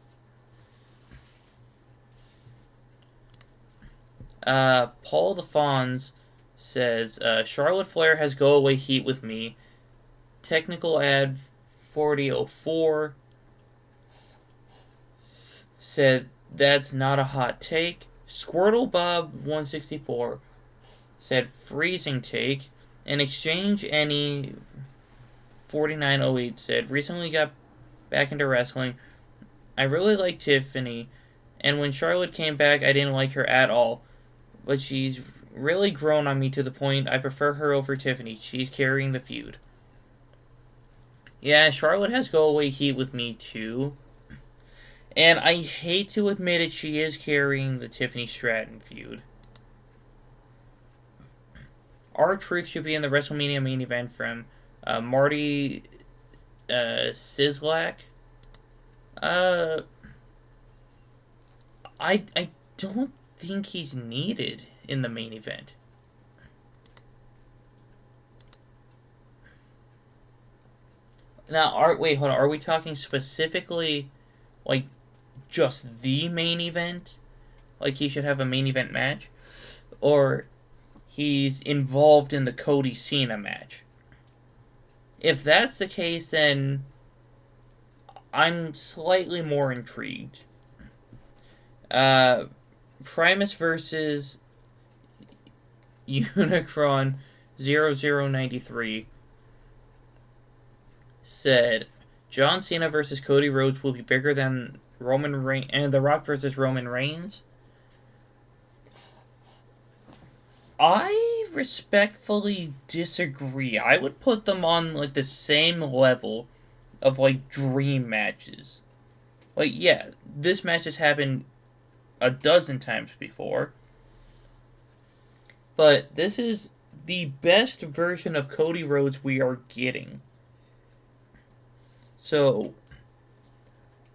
Paul the Fonz says, Charlotte Flair has go away heat with me. Technical ad 4004 said, that's not a hot take. Squirtle Bob 164 said, freezing take. And Exchange Any 4908 said, recently got back into wrestling. I really like Tiffany, and when Charlotte came back, I didn't like her at all. But she's really grown on me to the point I prefer her over Tiffany. She's carrying the feud. Yeah, Charlotte has go away heat with me too. And I hate to admit it, she is carrying the Tiffany Stratton feud. R-Truth should be in the WrestleMania main event from Marty Sislak. I don't think he's needed in the main event. Now, hold on. Are we talking specifically, like, just the main event? Like, he should have a main event match? Or he's involved in the Cody Cena match? If that's the case, then I'm slightly more intrigued. Primus versus Unicron 0093 said John Cena versus Cody Rhodes will be bigger than Roman Reigns and The Rock versus Roman Reigns. I respectfully disagree. I would put them on like the same level of like dream matches. Like, yeah, this match has happened a dozen times before, but this is the best version of Cody Rhodes we are getting. So,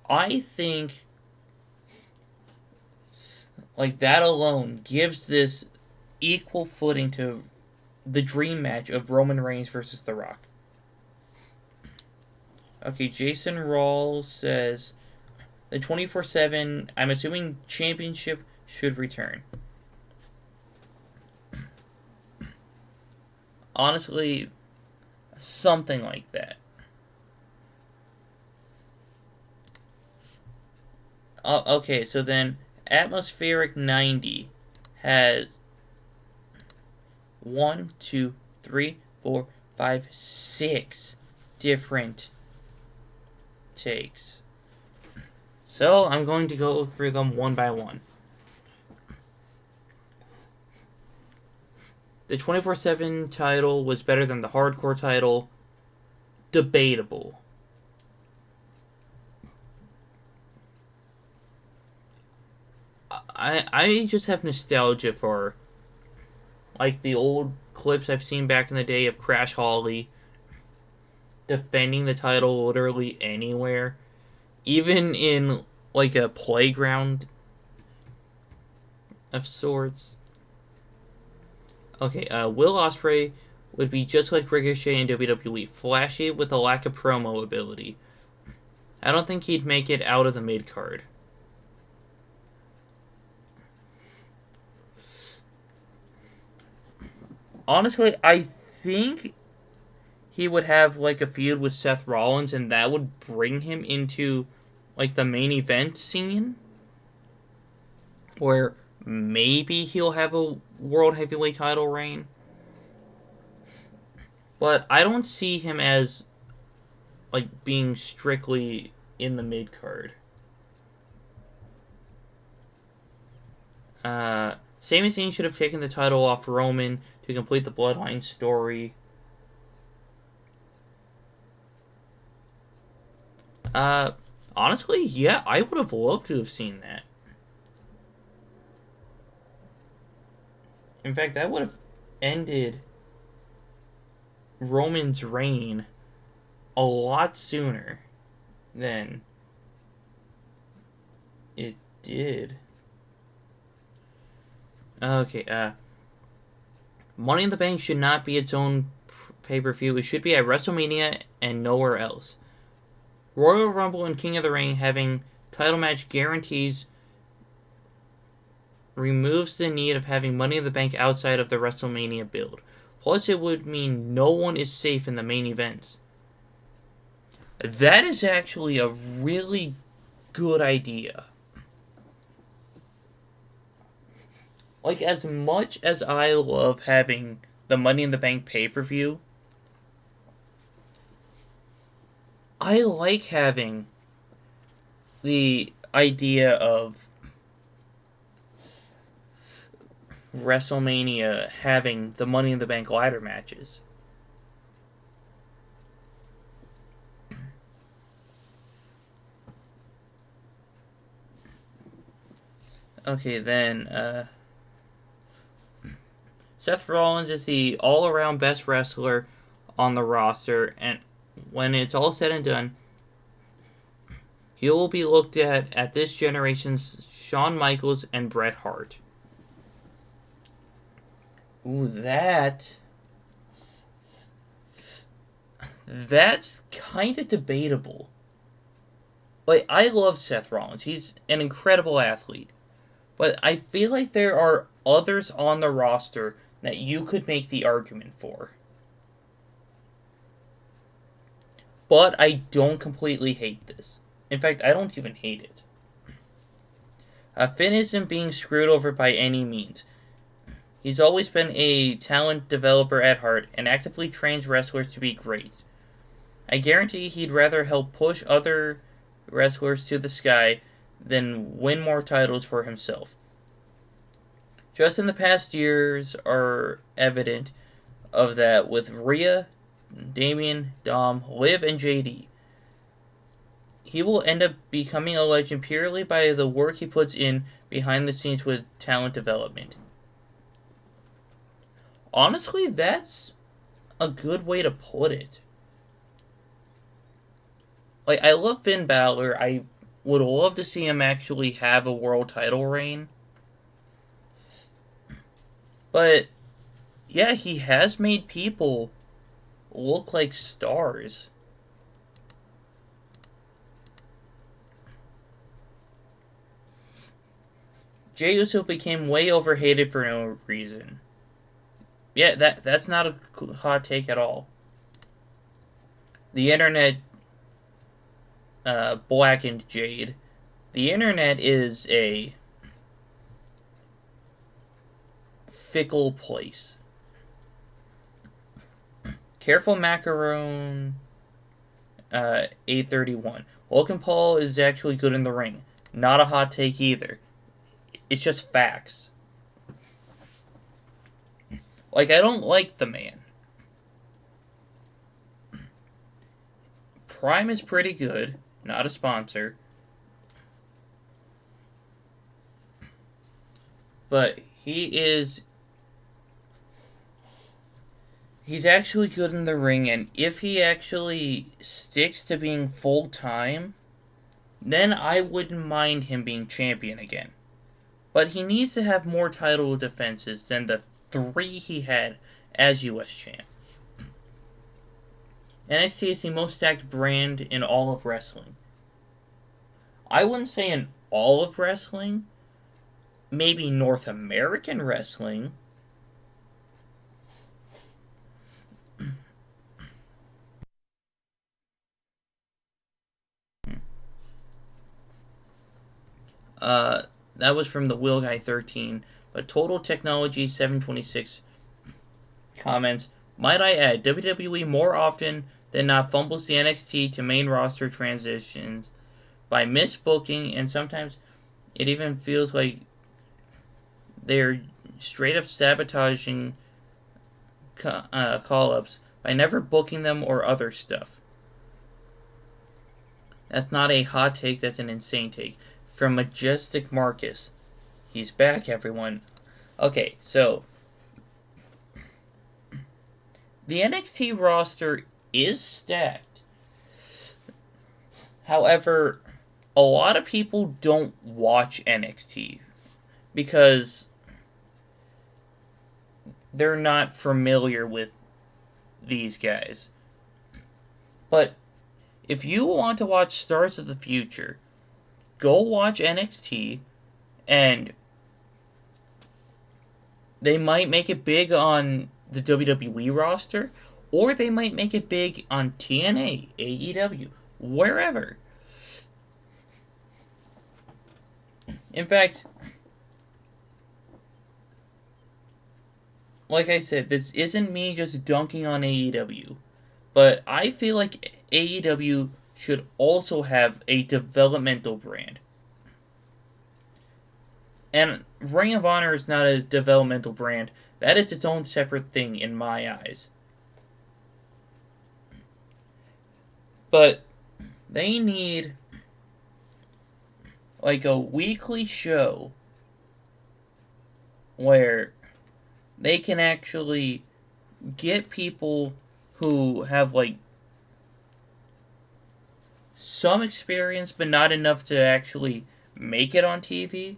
I think like that alone gives this equal footing to the dream match of Roman Reigns versus The Rock. Okay, Jason Rawls says the 24/7, I'm assuming championship should return. Honestly, something like that. Okay, so then Atmospheric 90 has 1, 2, 3, 4, 5, 6 different takes. So I'm going to go through them one by one. The 24/7 title was better than the hardcore title. Debatable. I just have nostalgia for like the old clips I've seen back in the day of Crash Holly defending the title literally anywhere, even in like a playground of sorts. Okay, Will Ospreay would be just like Ricochet in WWE, flashy with a lack of promo ability. I don't think he'd make it out of the mid card. Honestly, I think he would have like a feud with Seth Rollins, and that would bring him into like the main event scene, where maybe he'll have a world heavyweight title reign. But I don't see him as like being strictly in the mid card. Sami Zayn should have taken the title off Roman to complete the Bloodline story. Honestly, yeah, I would have loved to have seen that. In fact, that would have ended Roman's reign a lot sooner than it did. Okay, Money in the Bank should not be its own pay-per-view. It should be at WrestleMania and nowhere else. Royal Rumble and King of the Ring having title match guarantees removes the need of having Money in the Bank outside of the WrestleMania build. Plus, it would mean no one is safe in the main events. That is actually a really good idea. Like, as much as I love having the Money in the Bank pay-per-view, I like having the idea of WrestleMania having the Money in the Bank ladder matches. Okay, then, Seth Rollins is the all-around best wrestler on the roster, and when it's all said and done, he will be looked at this generation's Shawn Michaels and Bret Hart. Ooh, that's kind of debatable. Like, I love Seth Rollins. He's an incredible athlete. But I feel like there are others on the roster that you could make the argument for. But I don't completely hate this. In fact, I don't even hate it. Finn isn't being screwed over by any means. He's always been a talent developer at heart and actively trains wrestlers to be great. I guarantee he'd rather help push other wrestlers to the sky than win more titles for himself. Just in the past years are evident of that with Rhea, Damien, Dom, Liv, and JD. He will end up becoming a legend purely by the work he puts in behind the scenes with talent development. Honestly, that's a good way to put it. Like, I love Finn Balor. I would love to see him actually have a world title reign. But, yeah, he has made people look like stars. Jey Uso became way overhated for no reason. Yeah, that's not a hot take at all. The internet blackened Jade. The internet is a fickle place. Careful Macaron 831. Logan Paul is actually good in the ring. Not a hot take either. It's just facts. Like, I don't like the man. Prime is pretty good. Not a sponsor. But he's actually good in the ring, and if he actually sticks to being full-time, then I wouldn't mind him being champion again. But he needs to have more title defenses than the 3 he had as US champ. NXT is the most stacked brand in all of wrestling. I wouldn't say in all of wrestling. Maybe North American wrestling. That was from the Will Guy 13. But Total Technology 726 comments, might I add, WWE more often than not fumbles the NXT to main roster transitions by misbooking, and sometimes it even feels like they're straight up sabotaging call-ups by never booking them or other stuff. That's not a hot take, that's an insane take. From Majestic Marcus. He's back, everyone. Okay, so the NXT roster is stacked. However, a lot of people don't watch NXT because they're not familiar with these guys. But if you want to watch Stars of the Future, go watch NXT, and they might make it big on the WWE roster, or they might make it big on TNA, AEW, wherever. In fact, like I said, this isn't me just dunking on AEW, but I feel like AEW should also have a developmental brand. And Ring of Honor is not a developmental brand. That is its own separate thing in my eyes. But they need like a weekly show where they can actually get people who have like some experience but not enough to actually make it on TV.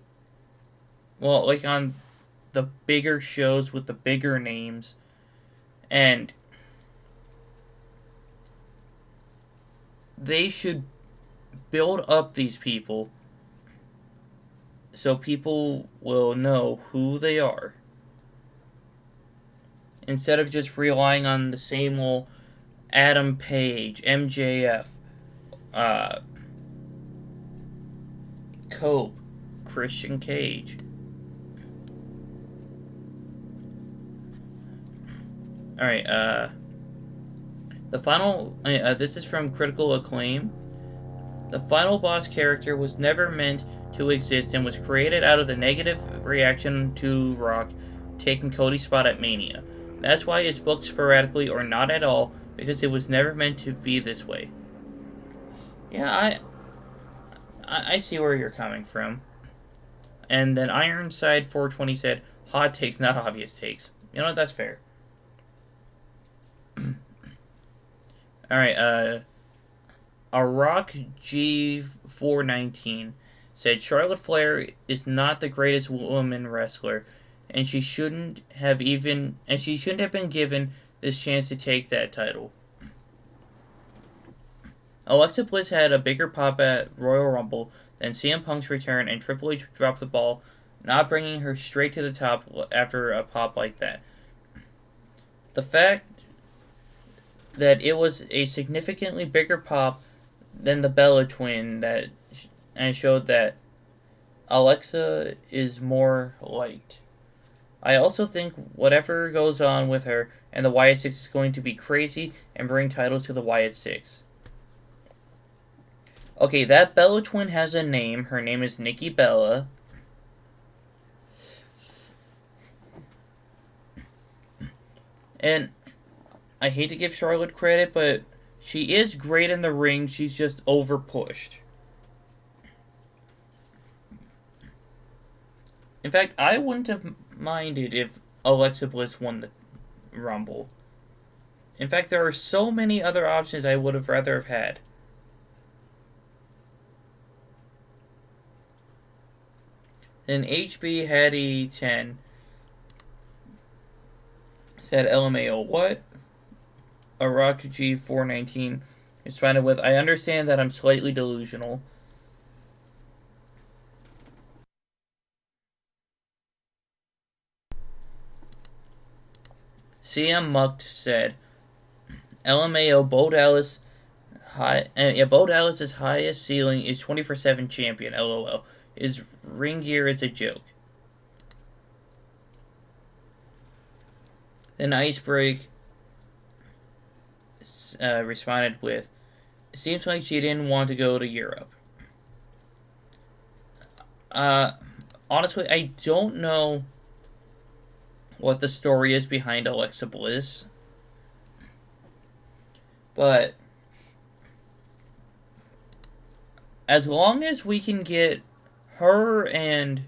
Well, like on the bigger shows with the bigger names, and they should build up these people so people will know who they are, instead of just relying on the same old Adam Page, MJF, Cope, Christian Cage. Alright, the final, this is from Critical Acclaim. The final boss character was never meant to exist and was created out of the negative reaction to Rock taking Cody's spot at Mania. That's why it's booked sporadically or not at all, because it was never meant to be this way. Yeah, I see where you're coming from. And then Ironside 420 said, hot takes, not obvious takes. You know what, that's fair. Alright, a Rock G419 said Charlotte Flair is not the greatest woman wrestler, and she shouldn't have been given this chance to take that title. Alexa Bliss had a bigger pop at Royal Rumble than CM Punk's return, and Triple H dropped the ball, not bringing her straight to the top after a pop like that. The fact that it was a significantly bigger pop than the Bella Twin and showed that Alexa is more liked. I also think whatever goes on with her and the Wyatt Six is going to be crazy and bring titles to the Wyatt Six. Okay, that Bella Twin has a name. Her name is Nikki Bella. And I hate to give Charlotte credit, but she is great in the ring. She's just overpushed. In fact, I wouldn't have minded if Alexa Bliss won the Rumble. In fact, there are so many other options I would have rather have had. Then HB Hattie 10 said LMAO, what? A Rock G419 responded with, I understand that I'm slightly delusional. CM Mucked said, LMAO, Bo Dallas' highest ceiling is 24/7 champion, LOL. His ring gear is a joke. Then Icebreak responded with, it seems like she didn't want to go to Europe. Honestly, I don't know what the story is behind Alexa Bliss, but as long as we can get her and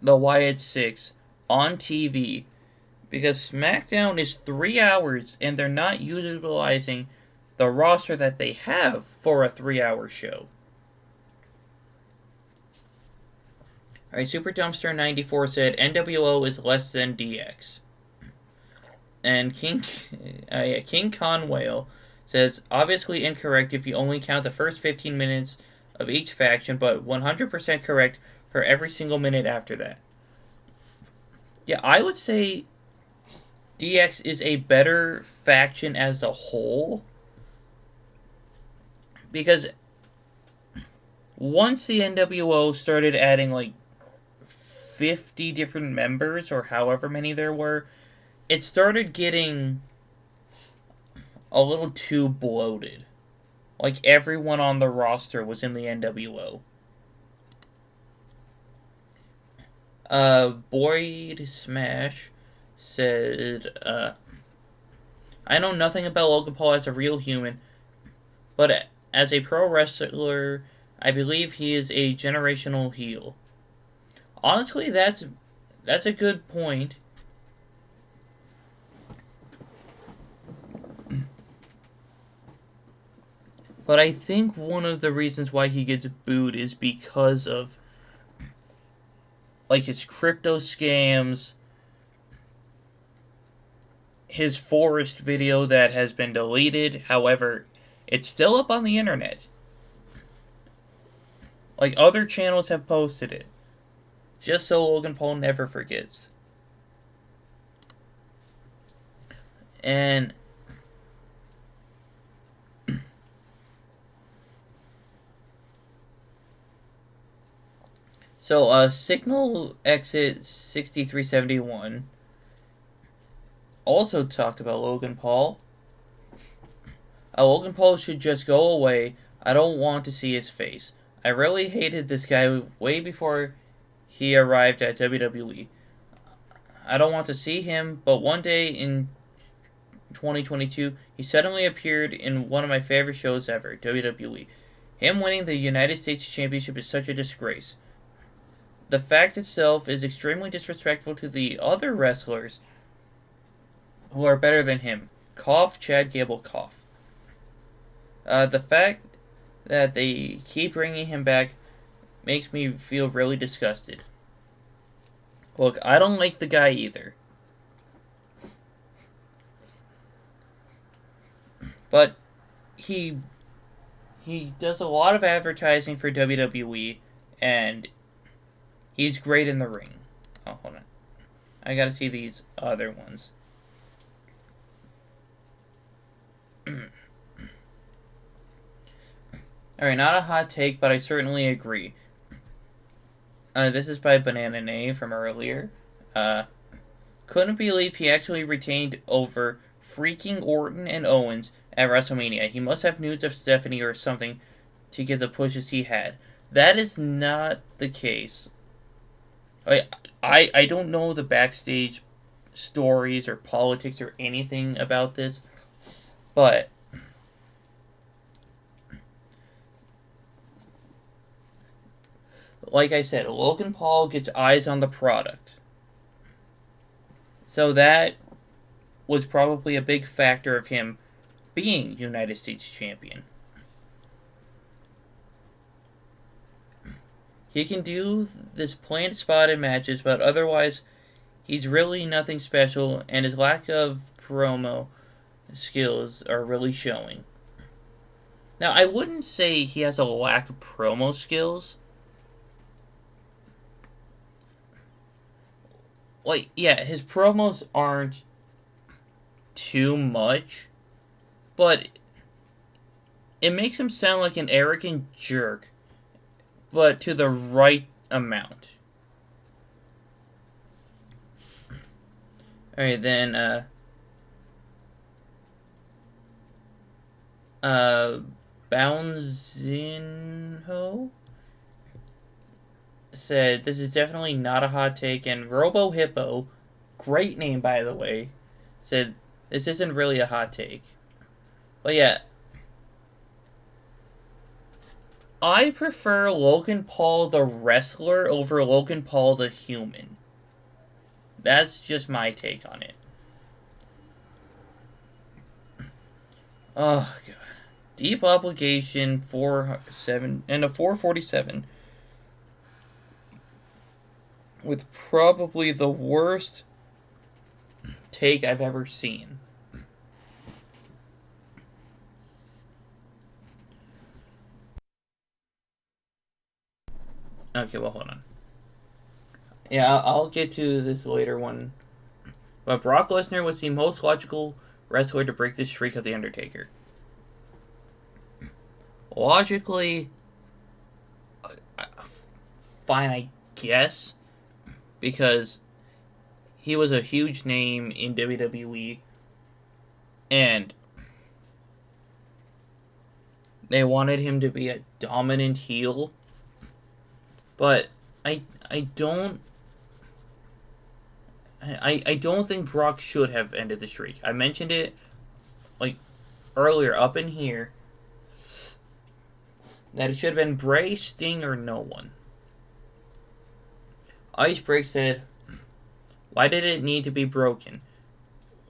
the Wyatt Six on TV, because SmackDown is 3 hours and they're not utilizing the roster that they have for a 3-hour show. Alright, Super Dumpster 94 said NWO is less than DX. And King Conwhale says, obviously incorrect if you only count the first 15 minutes of each faction, but 100% correct for every single minute after that. Yeah, I would say DX is a better faction as a whole, because once the NWO started adding like 50 different members, or however many there were, it started getting a little too bloated. Like, everyone on the roster was in the NWO. Boyd Smash said, I know nothing about Logan Paul as a real human, but as a pro wrestler, I believe he is a generational heel. Honestly, that's a good point. But I think one of the reasons why he gets booed is because of like his crypto scams, his forest video that has been deleted. However, it's still up on the internet. Like, other channels have posted it. Just so Logan Paul never forgets. And so, Signal Exit 6371 also talked about Logan Paul. Logan Paul should just go away. I don't want to see his face. I really hated this guy way before he arrived at WWE. I don't want to see him, but one day in 2022, he suddenly appeared in one of my favorite shows ever, WWE. Him winning the United States Championship is such a disgrace. The fact itself is extremely disrespectful to the other wrestlers who are better than him. Cough, Chad Gable, cough. The fact that they keep bringing him back makes me feel really disgusted. Look, I don't like the guy either. But he does a lot of advertising for WWE, and he's great in the ring. Oh, hold on. I gotta see these other ones. Alright, not a hot take, but I certainly agree. This is by Banana Nay from earlier. Couldn't believe he actually retained over freaking Orton and Owens at WrestleMania. He must have nudes of Stephanie or something to get the pushes he had. That is not the case. I don't know the backstage stories or politics or anything about this, but like I said, Logan Paul gets eyes on the product. So that was probably a big factor of him being United States Champion. He can do this plant spotted matches, but otherwise, he's really nothing special, and his lack of promo skills are really showing. Now, I wouldn't say he has a lack of promo skills. Like, yeah, his promos aren't too much, but it makes him sound like an arrogant jerk, but to the right amount. Alright, then, Bounzinho said, this is definitely not a hot take, and Robo Hippo, great name by the way, said, this isn't really a hot take. But yeah, I prefer Logan Paul the wrestler over Logan Paul the human. That's just my take on it. Oh, God. Deep Obligation 4-7 and a 447 with probably the worst take I've ever seen. Okay, well, hold on. Yeah, I'll get to this later one. But Brock Lesnar was the most logical wrestler to break the streak of The Undertaker. Logically, fine, I guess, because he was a huge name in WWE, and they wanted him to be a dominant heel, but I don't think Brock should have ended the streak. I mentioned it like earlier up in here that it should have been Bray, Sting, or no one. Icebreak said, why did it need to be broken?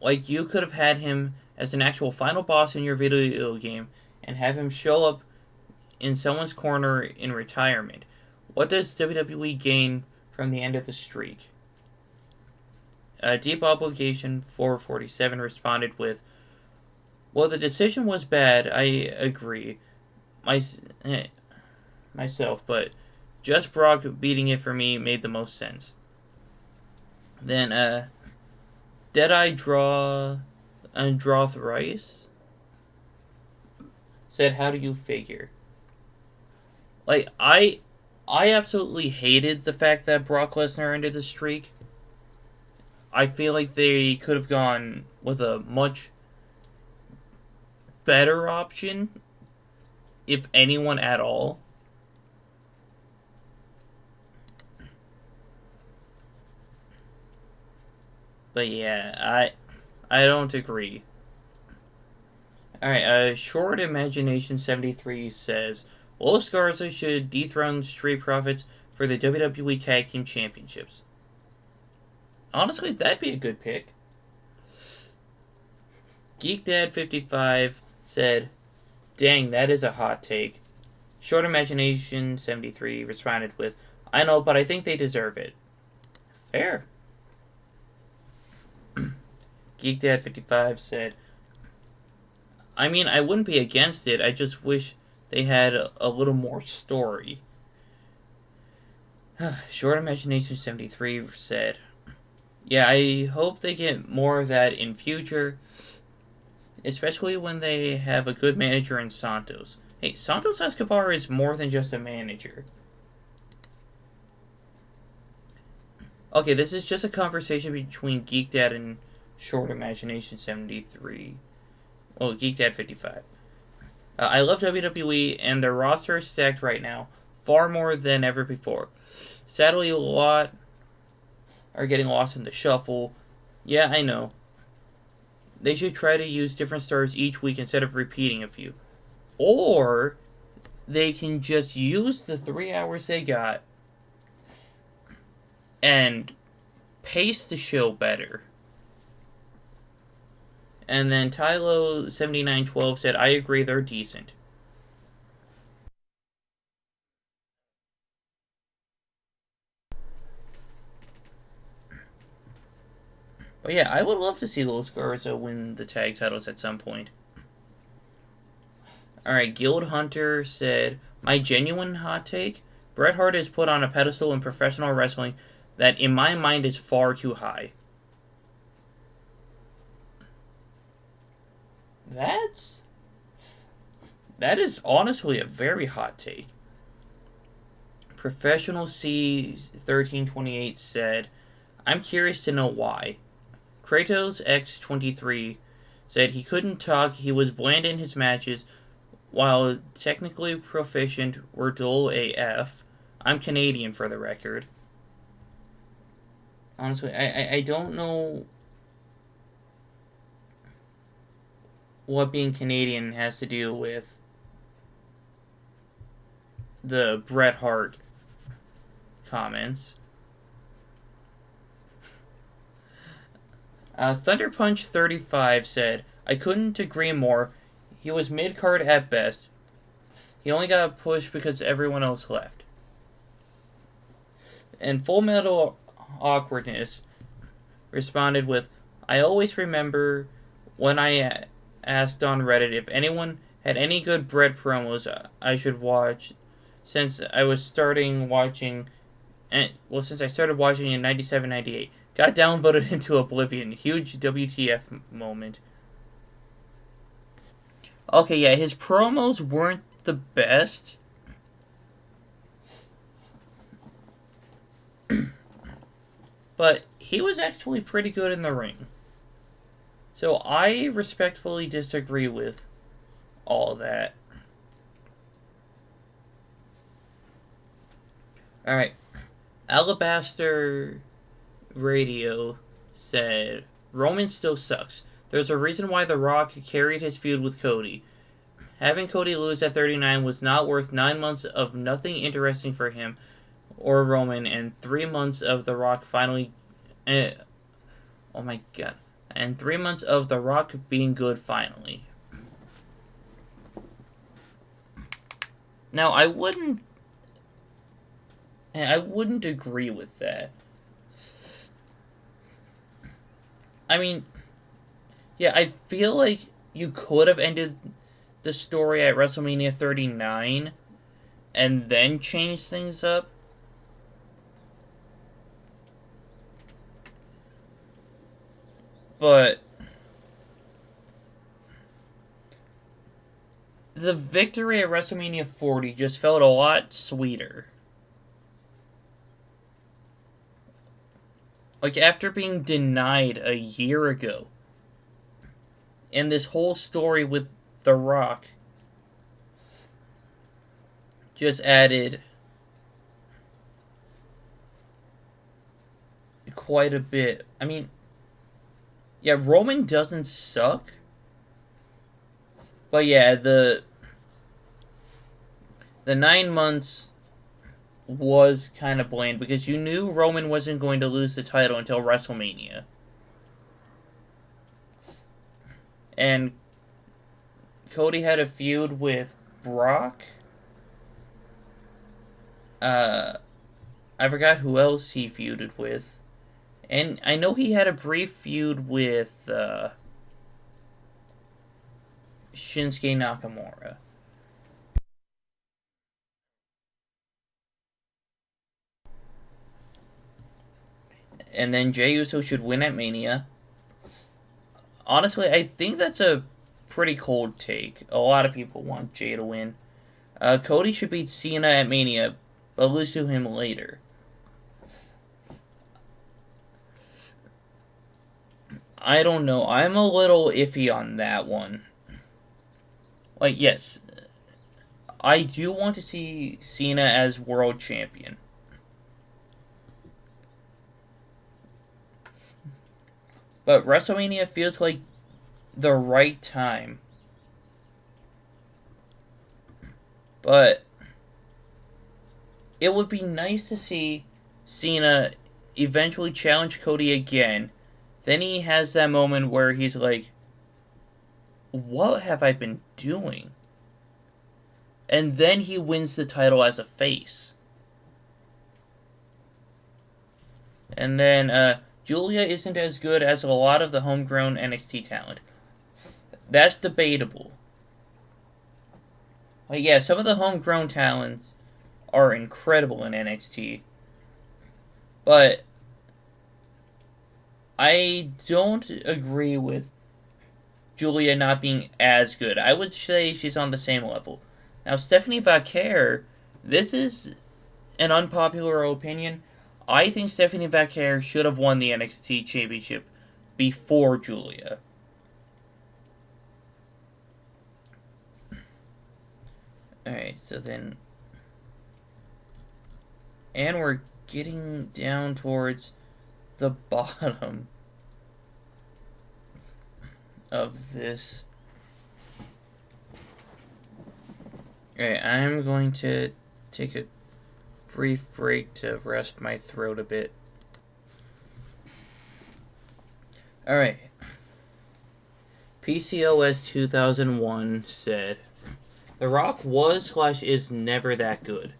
Like, you could have had him as an actual final boss in your video game and have him show up in someone's corner in retirement. What does WWE gain from the end of the streak. Deep Obligation 447 responded with, "Well, the decision was bad, I agree. Myself, but just Brock beating it for me made the most sense." Then, Deadeye Droth Rice said, "How do you figure?" Like, I absolutely hated the fact that Brock Lesnar ended the streak. I feel like they could have gone with a much better option, if anyone at all. But yeah, I don't agree. Alright, Short Imagination 73 says, Los Garza should dethrone Street Profits for the WWE Tag Team Championships. Honestly, that'd be a good pick. GeekDad55 said, "Dang, that is a hot take." Short Imagination 73 responded with, "I know, but I think they deserve it." Fair. GeekDad55 said, "I mean, I wouldn't be against it, I just wish they had a little more story." Short Imagination 73 said, "Yeah, I hope they get more of that in future, especially when they have a good manager in Santos." Hey, Santos Escobar is more than just a manager. Okay, this is just a conversation between Geek Dad and Short Imagination 73. Well, Geek Dad 55. I love WWE, and their roster is stacked right now, far more than ever before. Sadly, a lot are getting lost in the shuffle. Yeah, I know. They should try to use different stars each week instead of repeating a few. Or they can just use the 3 hours they got and pace the show better. And then Tylo7912 said, "I agree, they're decent." But yeah, I would love to see Los Garza win the tag titles at some point. Alright, Guild Hunter said, "My genuine hot take, Bret Hart is put on a pedestal in professional wrestling that in my mind is far too high." That is honestly a very hot take. Professional C1328 said, "I'm curious to know why." Kratos X23 said he couldn't talk, he was bland in his matches, while technically proficient were dull AF. I'm Canadian for the record. Honestly, I don't know what being Canadian has to do with the Bret Hart comments. Thunder Punch 35 said, "I couldn't agree more. He was mid-card at best. He only got pushed because everyone else left." And Full Metal Awkwardness responded with, "I always remember when I asked on Reddit if anyone had any good Bret promos I should watch, since I started watching in 97, 98. Got downvoted into oblivion. Huge WTF moment." Okay, yeah, his promos weren't the best. But he was actually pretty good in the ring. So I respectfully disagree with all that. Alright. Alabaster Radio said, "Roman still sucks. There's a reason why The Rock carried his feud with Cody. Having Cody lose at 39 was not worth 9 months of nothing interesting for him or Roman, and 3 months of The Rock finally... oh my god. And 3 months of The Rock being good finally." Now, I wouldn't And I wouldn't agree with that. I mean, yeah, I feel like you could have ended the story at WrestleMania 39 and then changed things up. But the victory at WrestleMania 40 just felt a lot sweeter. Like, after being denied a year ago, and this whole story with The Rock just added quite a bit. I mean, yeah, Roman doesn't suck, but yeah, the 9 months was kind of bland because you knew Roman wasn't going to lose the title until WrestleMania. And Cody had a feud with Brock. I forgot who else he feuded with. And I know he had a brief feud with Shinsuke Nakamura. And then Jey Uso should win at Mania. Honestly, I think that's a pretty cold take. A lot of people want Jey to win. Cody should beat Cena at Mania, but lose to him later. I don't know. I'm a little iffy on that one. Like, yes, I do want to see Cena as world champion. But WrestleMania feels like the right time. But it would be nice to see Cena eventually challenge Cody again. Then he has that moment where he's like, what have I been doing? And then he wins the title as a face. And then Julia isn't as good as a lot of the homegrown NXT talent. That's debatable. Like, yeah, some of the homegrown talents are incredible in NXT. But I don't agree with Julia not being as good. I would say she's on the same level. Now, Stephanie Vaquer, this is an unpopular opinion. I think Stephanie Vaquer should have won the NXT Championship before Julia. Alright, so then... And we're getting down towards the bottom of this. Alright, I'm going to take a brief break to rest my throat a bit. Alright. PCOS 2001 said, The Rock was/is never that good.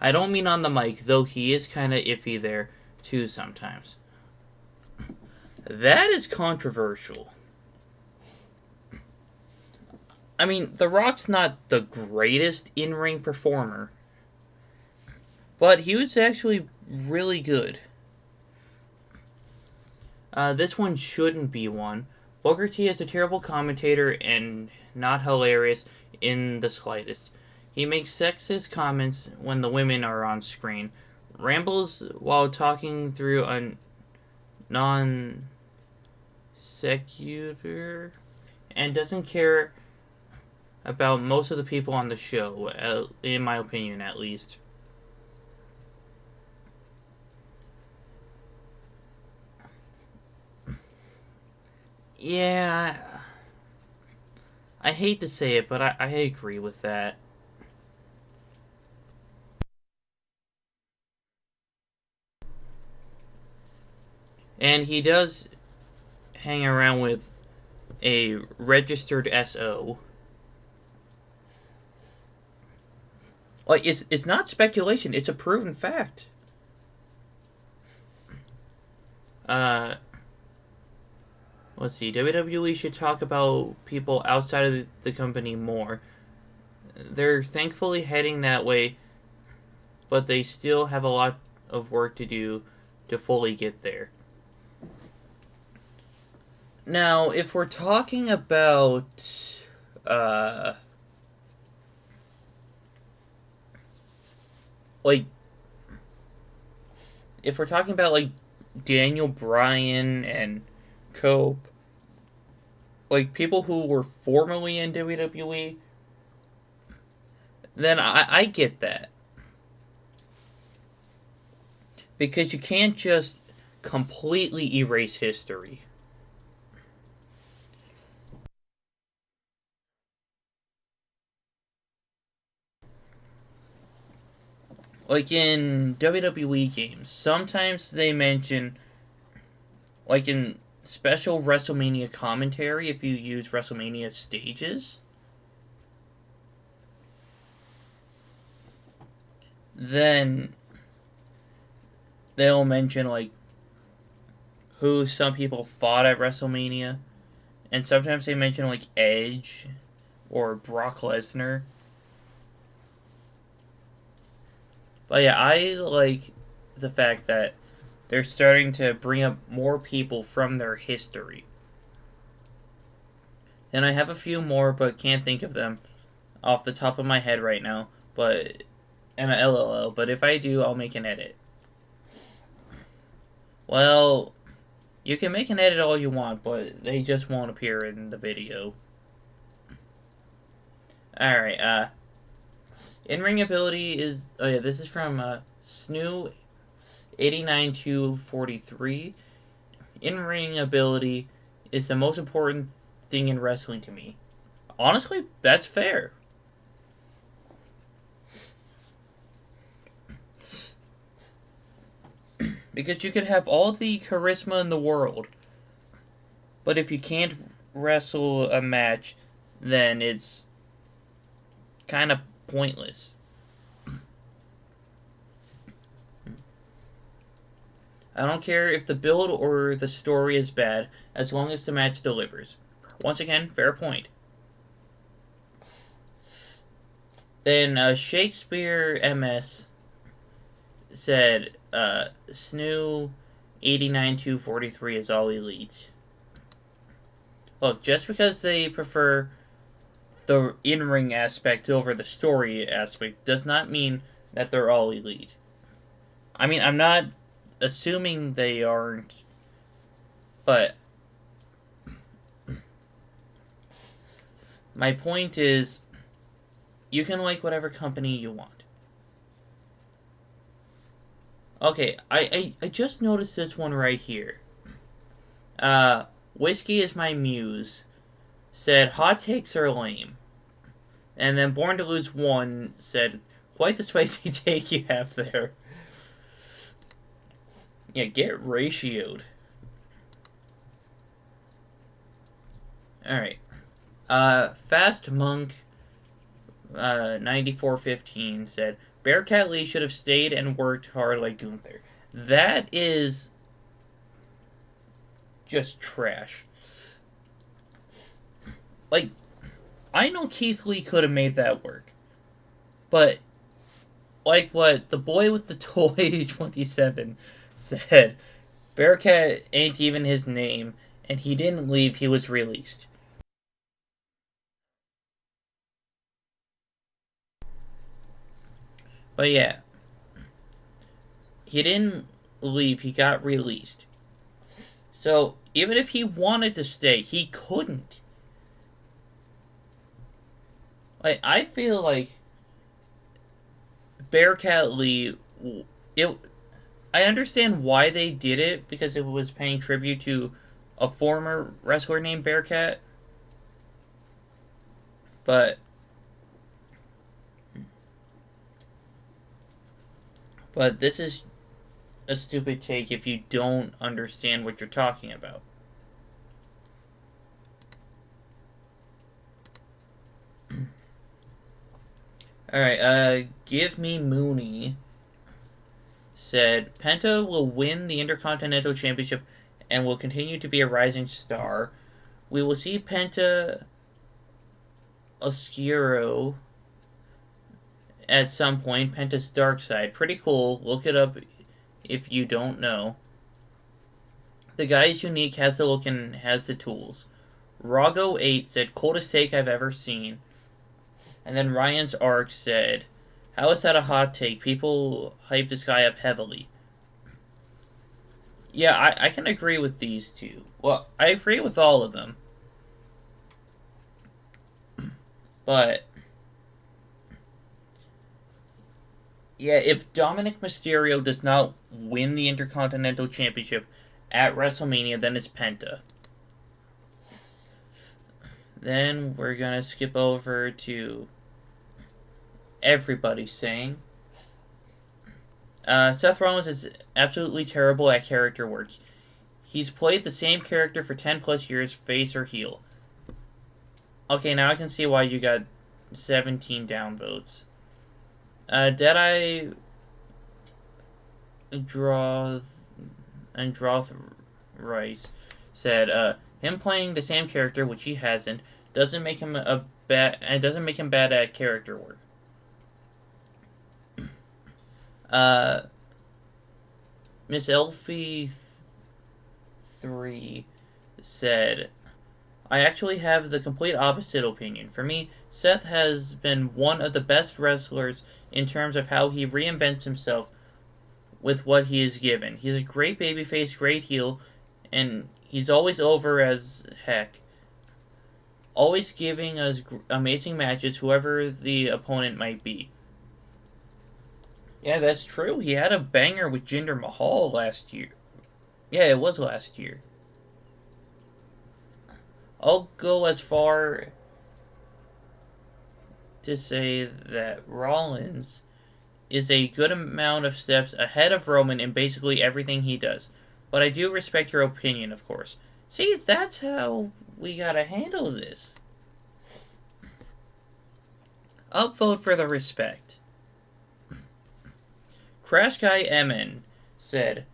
I don't mean on the mic, though he is kinda iffy there, too, sometimes. That is controversial. I mean, The Rock's not the greatest in-ring performer, but he was actually really good. This one shouldn't be one. Booker T is a terrible commentator and not hilarious in the slightest. He makes sexist comments when the women are on screen, rambles while talking through a non-sequitur, and doesn't care about most of the people on the show, in my opinion at least. Yeah, I hate to say it, but I agree with that. And he does hang around with a registered SO. Like, it's not speculation, it's a proven fact. Uh, let's see. WWE should talk about people outside of the company more. They're thankfully heading that way, but they still have a lot of work to do to fully get there. Now, if we're talking about like if we're talking about like Daniel Bryan and Cope, like people who were formerly in WWE, then I get that. Because you can't just completely erase history. Like in WWE games, sometimes they mention, like in special WrestleMania commentary, if you use WrestleMania stages, then they'll mention like who some people fought at WrestleMania, and sometimes they mention like Edge or Brock Lesnar. But yeah, I like the fact that they're starting to bring up more people from their history. And I have a few more, but can't think of them off the top of my head right now. But and a LOL. But if I do, I'll make an edit. Well, you can make an edit all you want, but they just won't appear in the video. Alright, in-ring ability is... Oh yeah, this is from Snoo 89243. In-ring ability is the most important thing in wrestling to me. Honestly, that's fair. Because you could have all the charisma in the world, but if you can't wrestle a match, then it's kind of pointless. I don't care if the build or the story is bad, as long as the match delivers. Once again, fair point. Then Shakespeare MS said Snoo 89243 is all elite. Look, just because they prefer the in-ring aspect over the story aspect does not mean that they're all elite. I mean, I'm not assuming they aren't, but my point is, you can like whatever company you want. Okay, I just noticed this one right here. Whiskey is my muse said hot takes are lame. And then Born to Lose 1 said, quite the spicy take you have there. Yeah, get ratioed. Alright. Fast Monk 9415 said, Bearcat Lee should have stayed and worked hard like Gunther. That is just trash. Like, I know Keith Lee could have made that work. But, like what the boy with the toy 27 said, Bearcat ain't even his name, and he didn't leave, he was released. But yeah, he didn't leave, he got released. So, even if he wanted to stay, he couldn't. Like, I feel like Bearcat Lee, I understand why they did it, because it was paying tribute to a former wrestler named Bearcat. But this is a stupid take if you don't understand what you're talking about. Alright, Give Me Mooney said Penta will win the Intercontinental Championship and will continue to be a rising star. We will see Penta Oscuro at some point. Penta's dark side. Pretty cool. Look it up if you don't know. The guy is unique, has the look, and has the tools. Rago8 said, coldest take I've ever seen. And then Ryan's Arc said, how is that a hot take? People hype this guy up heavily. Yeah, I can agree with these two. Well, I agree with all of them. But yeah, if Dominic Mysterio does not win the Intercontinental Championship at WrestleMania, then it's Penta. Then we're gonna skip over to everybody saying Seth Rollins is absolutely terrible at character work. He's played the same character for 10 plus years, face or heel. Okay, now I can see why you got 17 downvotes. Deadeye Droth Rice said, him playing the same character, which he hasn't, doesn't make him bad at character work. Miss Elfie 3 said, I actually have the complete opposite opinion. For me, Seth has been one of the best wrestlers in terms of how he reinvents himself with what he is given. He's a great babyface, great heel, and he's always over as heck. Always giving us amazing matches, whoever the opponent might be. Yeah, that's true. He had a banger with Jinder Mahal last year. Yeah, it was last year. I'll go as far to say that Rollins is a good amount of steps ahead of Roman in basically everything he does. But I do respect your opinion, of course. See, that's how we gotta handle this. Upvote for the respect. Crash Guy MN said,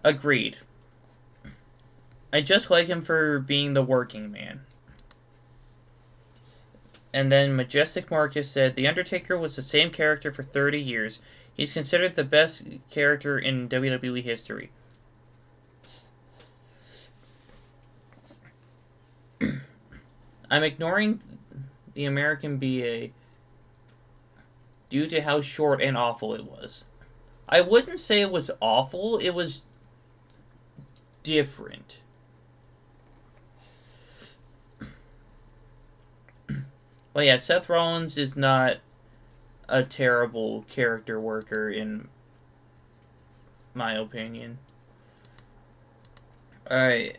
agreed. I just like him for being the working man. And then Majestic Marcus said, The Undertaker was the same character for 30 years. He's considered the best character in WWE history. I'm ignoring the American BA due to how short and awful it was. I wouldn't say it was awful, it was different. Well, yeah, Seth Rollins is not a terrible character worker, in my opinion. Alright.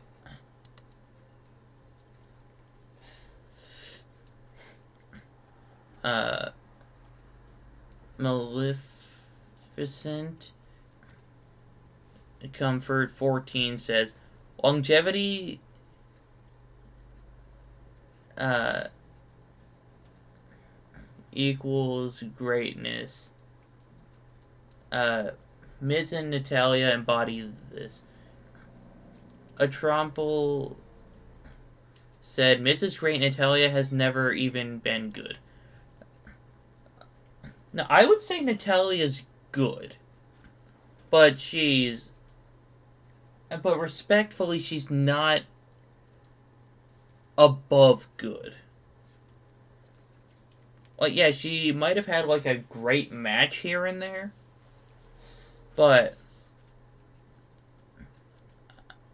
Maleficent Comfort 14 says, longevity equals greatness. Miz and Natalia embody this. A Tromple said, Miz is great, Natalia has never even been good. Now, I would say Natalia's good. But respectfully, she's not above good. Like, yeah, she might have had, like, a great match here and there. But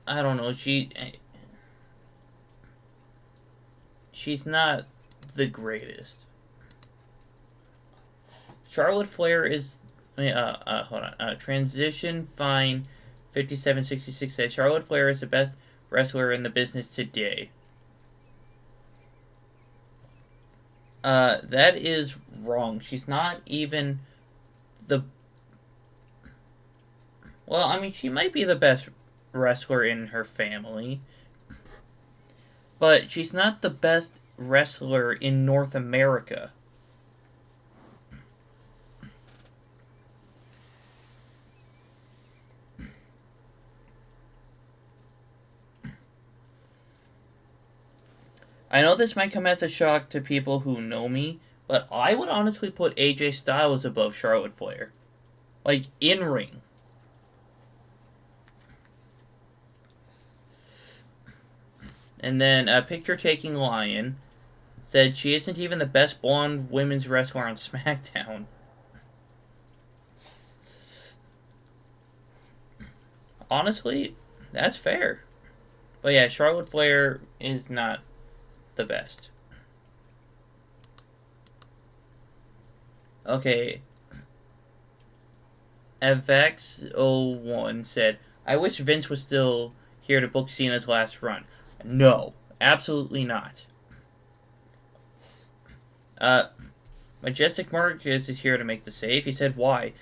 I don't know, she's not the greatest. Charlotte Flair is, hold on, Transition Fine 5766 says, Charlotte Flair is the best wrestler in the business today. That is wrong. She's not even the... Well, I mean, she might be the best wrestler in her family. But she's not the best wrestler in North America. I know this might come as a shock to people who know me, but I would honestly put AJ Styles above Charlotte Flair. Like, in ring. And then a picture taking Lion said she isn't even the best blonde women's wrestler on SmackDown. Honestly, that's fair. But yeah, Charlotte Flair is not the best. Okay. FX01 said, I wish Vince was still here to book Cena's last run. No, absolutely not. Majestic Marcus is here to make the save. He said, why?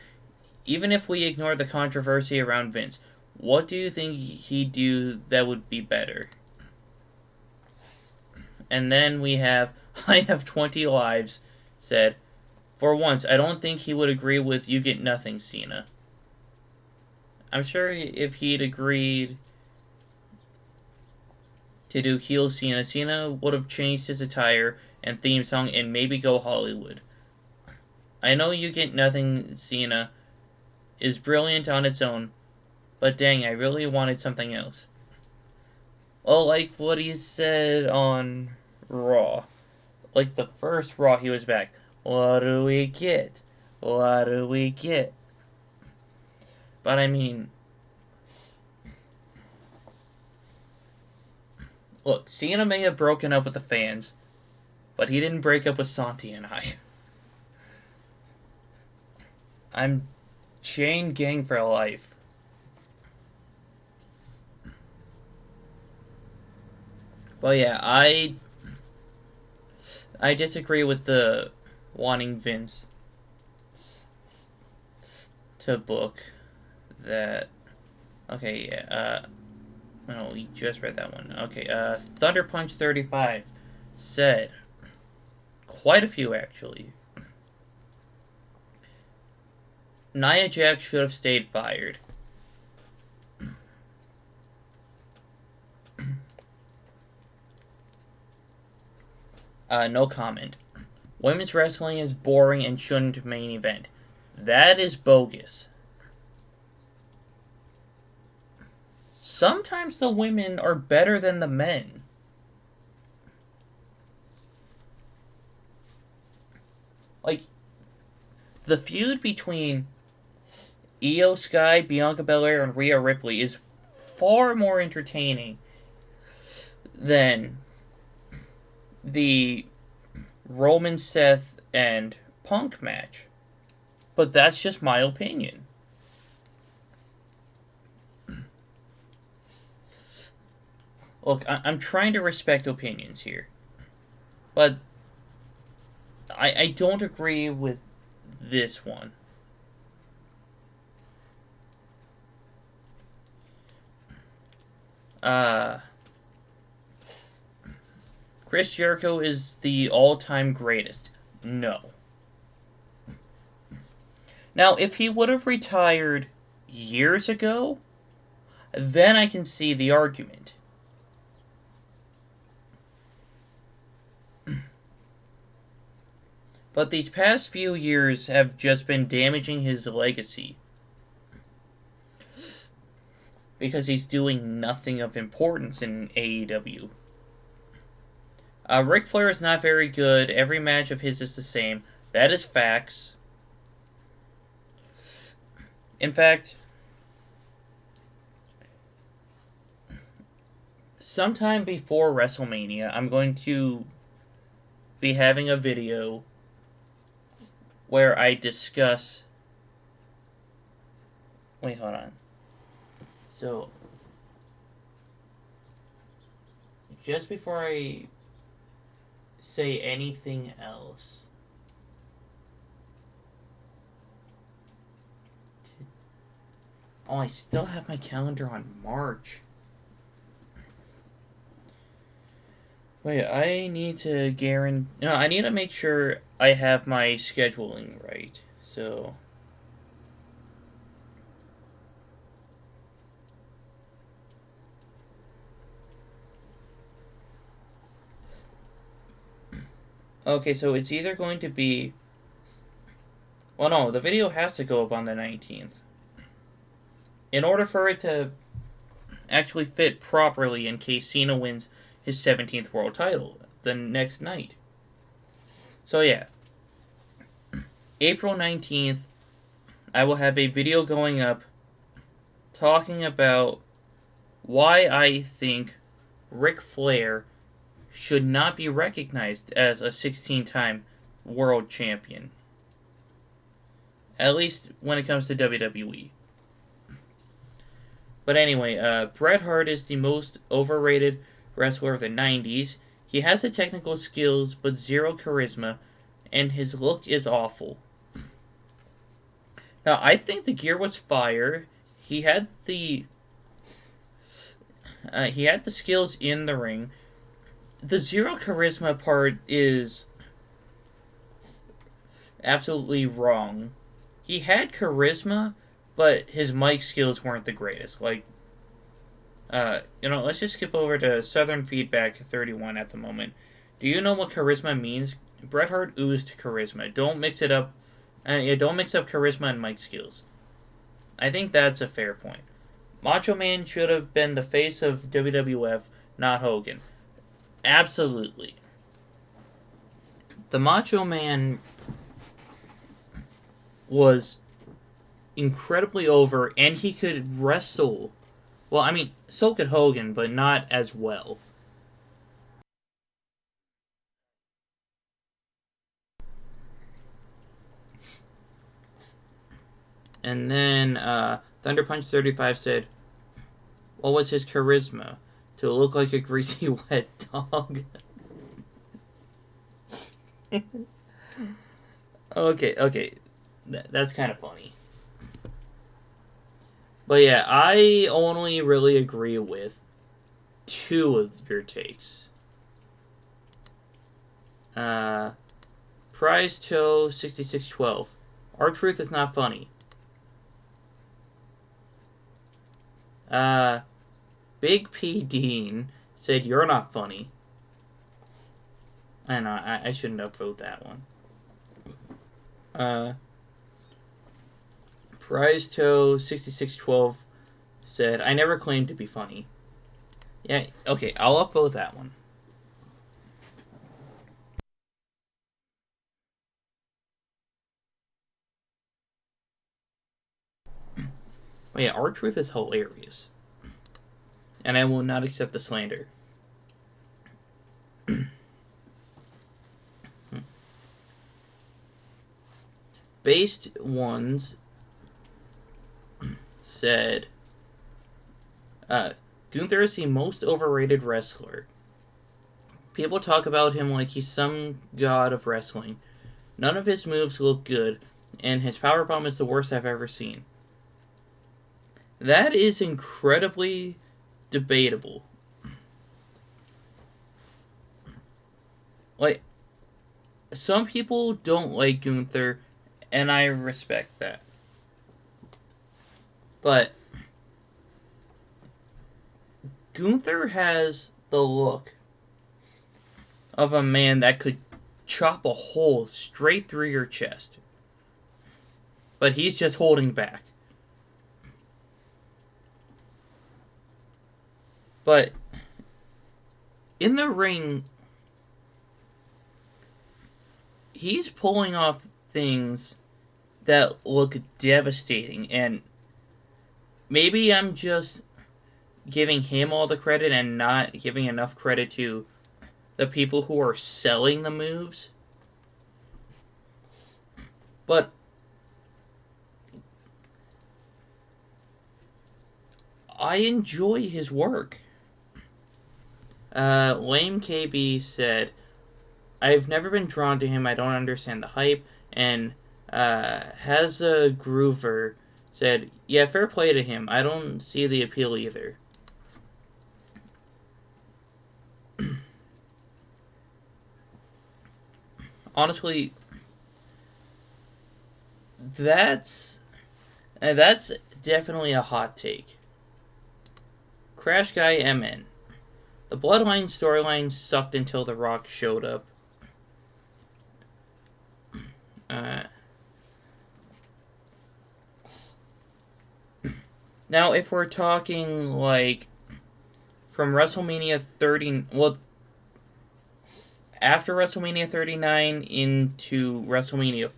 Even if we ignore the controversy around Vince, what do you think he'd do that would be better? And then we have, I have 20 lives, said, for once, I don't think he would agree with you get nothing, Cena. I'm sure if he'd agreed to do heel Cena, Cena would have changed his attire and theme song and maybe go Hollywood. I know you get nothing, Cena is brilliant on its own, but dang, I really wanted something else. Well, like what he said on Raw. Like the first Raw he was back. What do we get? What do we get? But I mean, look, Cena may have broken up with the fans, but he didn't break up with Santi and I. I'm chain gang for life. But yeah, I disagree with the wanting Vince to book that. Okay, yeah, no, we just read that one. Okay, Thunder Punch 35 said, quite a few actually. Nia Jax should have stayed fired. No comment. Women's wrestling is boring and shouldn't main event. That is bogus. Sometimes the women are better than the men. Like, the feud between Io Sky, Bianca Belair, and Rhea Ripley is far more entertaining than the Roman, Seth, and Punk match. But that's just my opinion. Look, I'm trying to respect opinions here. But I don't agree with this one. Chris Jericho is the all-time greatest. No. Now, if he would have retired years ago, then I can see the argument. But these past few years have just been damaging his legacy. Because he's doing nothing of importance in AEW. Ric Flair is not very good. Every match of his is the same. That is facts. In fact, sometime before WrestleMania, I'm going to be having a video where I discuss... Wait, hold on. So, just before I say anything else, oh, I still have my calendar on March. Wait, I need to guarantee... No, I need to make sure I have my scheduling right. So... Okay, so it's either going to be... Well, no, the video has to go up on the 19th. In order for it to actually fit properly in case Cena wins his 17th world title the next night. So yeah, April 19th, I will have a video going up talking about why I think Ric Flair should not be recognized as a 16-time world champion. At least when it comes to WWE. But anyway, Bret Hart is the most overrated wrestler of the 90s. He has the technical skills, but zero charisma, and his look is awful. Now, I think the gear was fire. He had the skills in the ring. The zero charisma part is absolutely wrong. He had charisma, but his mic skills weren't the greatest. Let's just skip over to Southern Feedback 31 at the moment. Do you know what charisma means? Bret Hart oozed charisma. Don't mix it up. Don't mix up charisma and mic skills. I think that's a fair point. Macho Man should have been the face of WWF, not Hogan. Absolutely. The Macho Man was incredibly over, and he could wrestle. Well, I mean, so could Hogan, but not as well. And then Thunder Punch 35 said, what was his charisma? To look like a greasy wet dog. Okay. That's kind of funny. But yeah, I only really agree with two of your takes. Prize Toe 6612. R-Truth is not funny. Big P Dean said you're not funny. I know, I shouldn't upvote that one. Prize Toe 6612 said, I never claimed to be funny. Yeah, okay, I'll upvote that one. Oh yeah, R-Truth is hilarious. And I will not accept the slander. Based Ones said, Gunther is the most overrated wrestler. People talk about him like he's some god of wrestling. None of his moves look good, and his powerbomb is the worst I've ever seen. That is incredibly debatable. Like, some people don't like Gunther, and I respect that. But Gunther has the look of a man that could chop a hole straight through your chest. But he's just holding back. But in the ring, he's pulling off things that look devastating, and maybe I'm just giving him all the credit and not giving enough credit to the people who are selling the moves. But I enjoy his work. Lame KB said, I've never been drawn to him. I don't understand the hype. And has a Groover said, yeah, fair play to him. I don't see the appeal either. Honestly, that's definitely a hot take. Crash Guy MN. The Bloodline storyline sucked until The Rock showed up. Now, if we're talking, like, from WrestleMania 30... Well, after WrestleMania 39 into WrestleMania...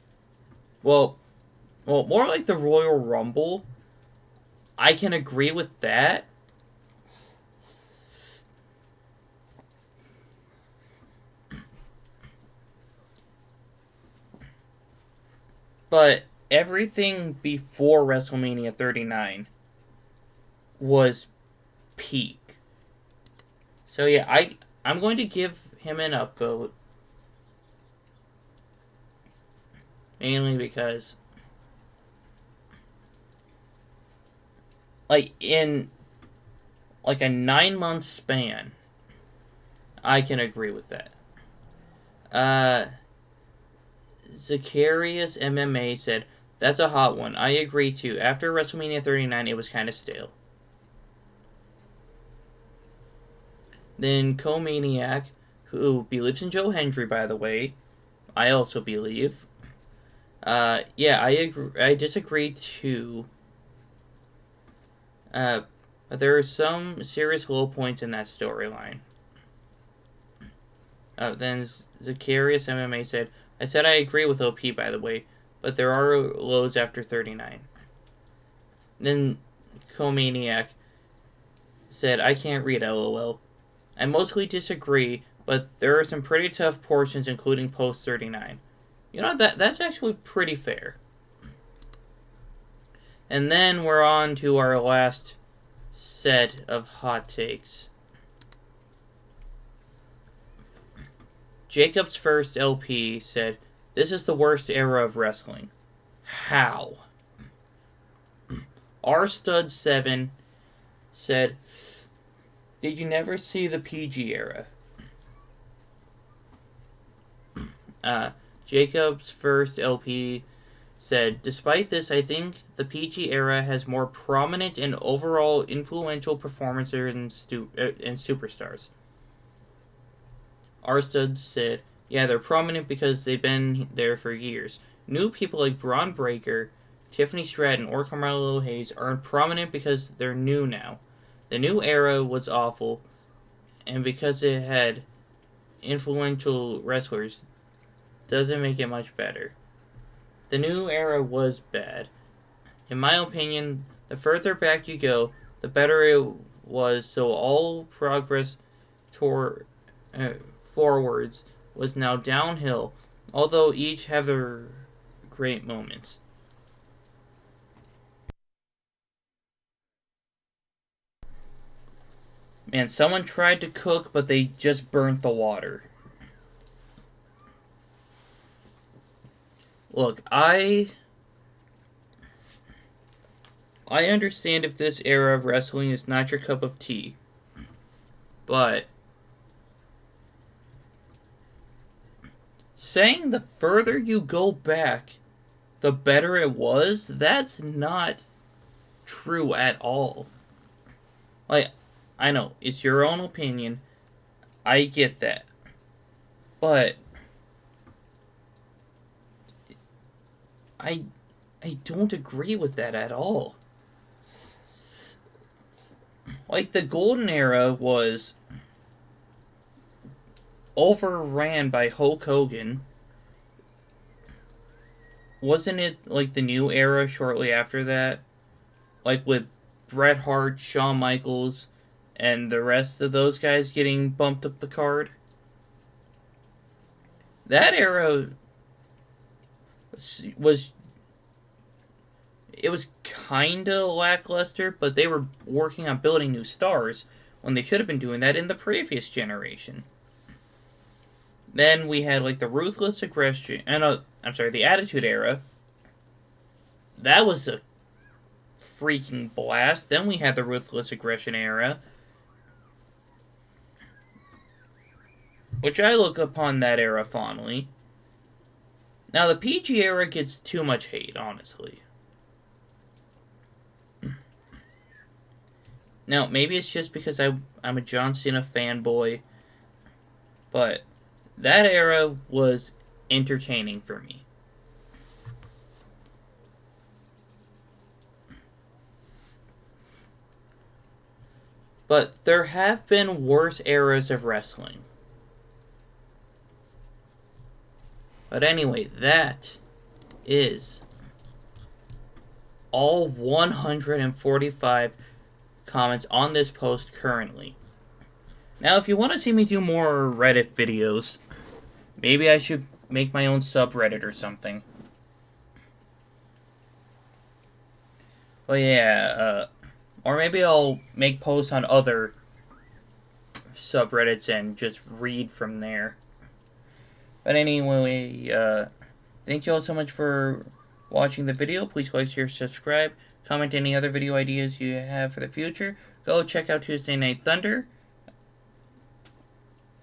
Well, more like the Royal Rumble. I can agree with that. But everything before WrestleMania 39 was peak. So yeah, I'm going to give him an upvote. Mainly because, like, in like a 9-month span, I can agree with that. Zacharias MMA said, that's a hot one. I agree too. After WrestleMania 39, it was kind of stale. Then Co-Maniac, who believes in Joe Hendry, by the way, I also believe. Yeah, I agree. I disagree too. But there are some serious low points in that storyline. Then Zacharias MMA said, I said I agree with OP, by the way, but there are lows after 39. Then Co-Maniac said, I can't read LOL. I mostly disagree, but there are some pretty tough portions, including post 39. You know, that's actually pretty fair. And then we're on to our last set of hot takes. Jacob's First LP said, this is the worst era of wrestling. How? R-Stud7 said, did you never see the PG era? Jacob's First LP said, despite this, I think the PG era has more prominent and overall influential performers and superstars. R-Stud said, yeah, they're prominent because they've been there for years. New people like Braun Breaker, Tiffany Stratton, or Carmelo Hayes aren't prominent because they're new now. The new era was awful, and because it had influential wrestlers, doesn't make it much better. The new era was bad. In my opinion, the further back you go, the better it was, so all progress forwards was now downhill, although each have their great moments. Man, someone tried to cook, but they just burnt the water. Look, I understand if this era of wrestling is not your cup of tea, but saying the further you go back, the better it was, that's not true at all. Like, I know, it's your own opinion. I get that. But I don't agree with that at all. Like, the golden era was overran by Hulk Hogan. Wasn't it, like, the new era shortly after that? Like, with Bret Hart, Shawn Michaels, and the rest of those guys getting bumped up the card? That era was... It was kinda lackluster, but they were working on building new stars when they should have been doing that in the previous generation. Then we had, like, the Ruthless Aggression... the Attitude Era. That was a freaking blast. Then we had the Ruthless Aggression Era, which I look upon that era fondly. Now, the PG era gets too much hate, honestly. Now, maybe it's just because I'm a John Cena fanboy, but that era was entertaining for me. But there have been worse eras of wrestling. But anyway, that is all 145 comments on this post currently. Now, if you want to see me do more Reddit videos, maybe I should make my own subreddit or something. But yeah, or maybe I'll make posts on other subreddits and just read from there. But anyway, thank you all so much for watching the video. Please like, share, subscribe, comment any other video ideas you have for the future. Go check out Tuesday Night Thunder.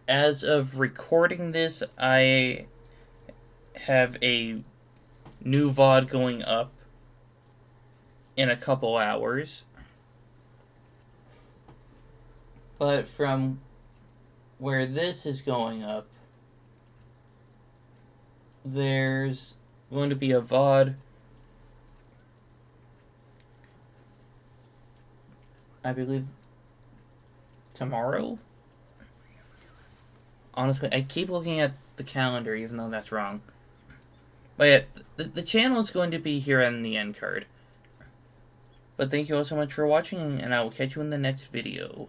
As of recording this, I have a new VOD going up in a couple hours. But from where this is going up, there's going to be a VOD, I believe, tomorrow? Honestly, I keep looking at the calendar even though that's wrong. But yeah, the channel is going to be here on the end card. But thank you all so much for watching, and I will catch you in the next video.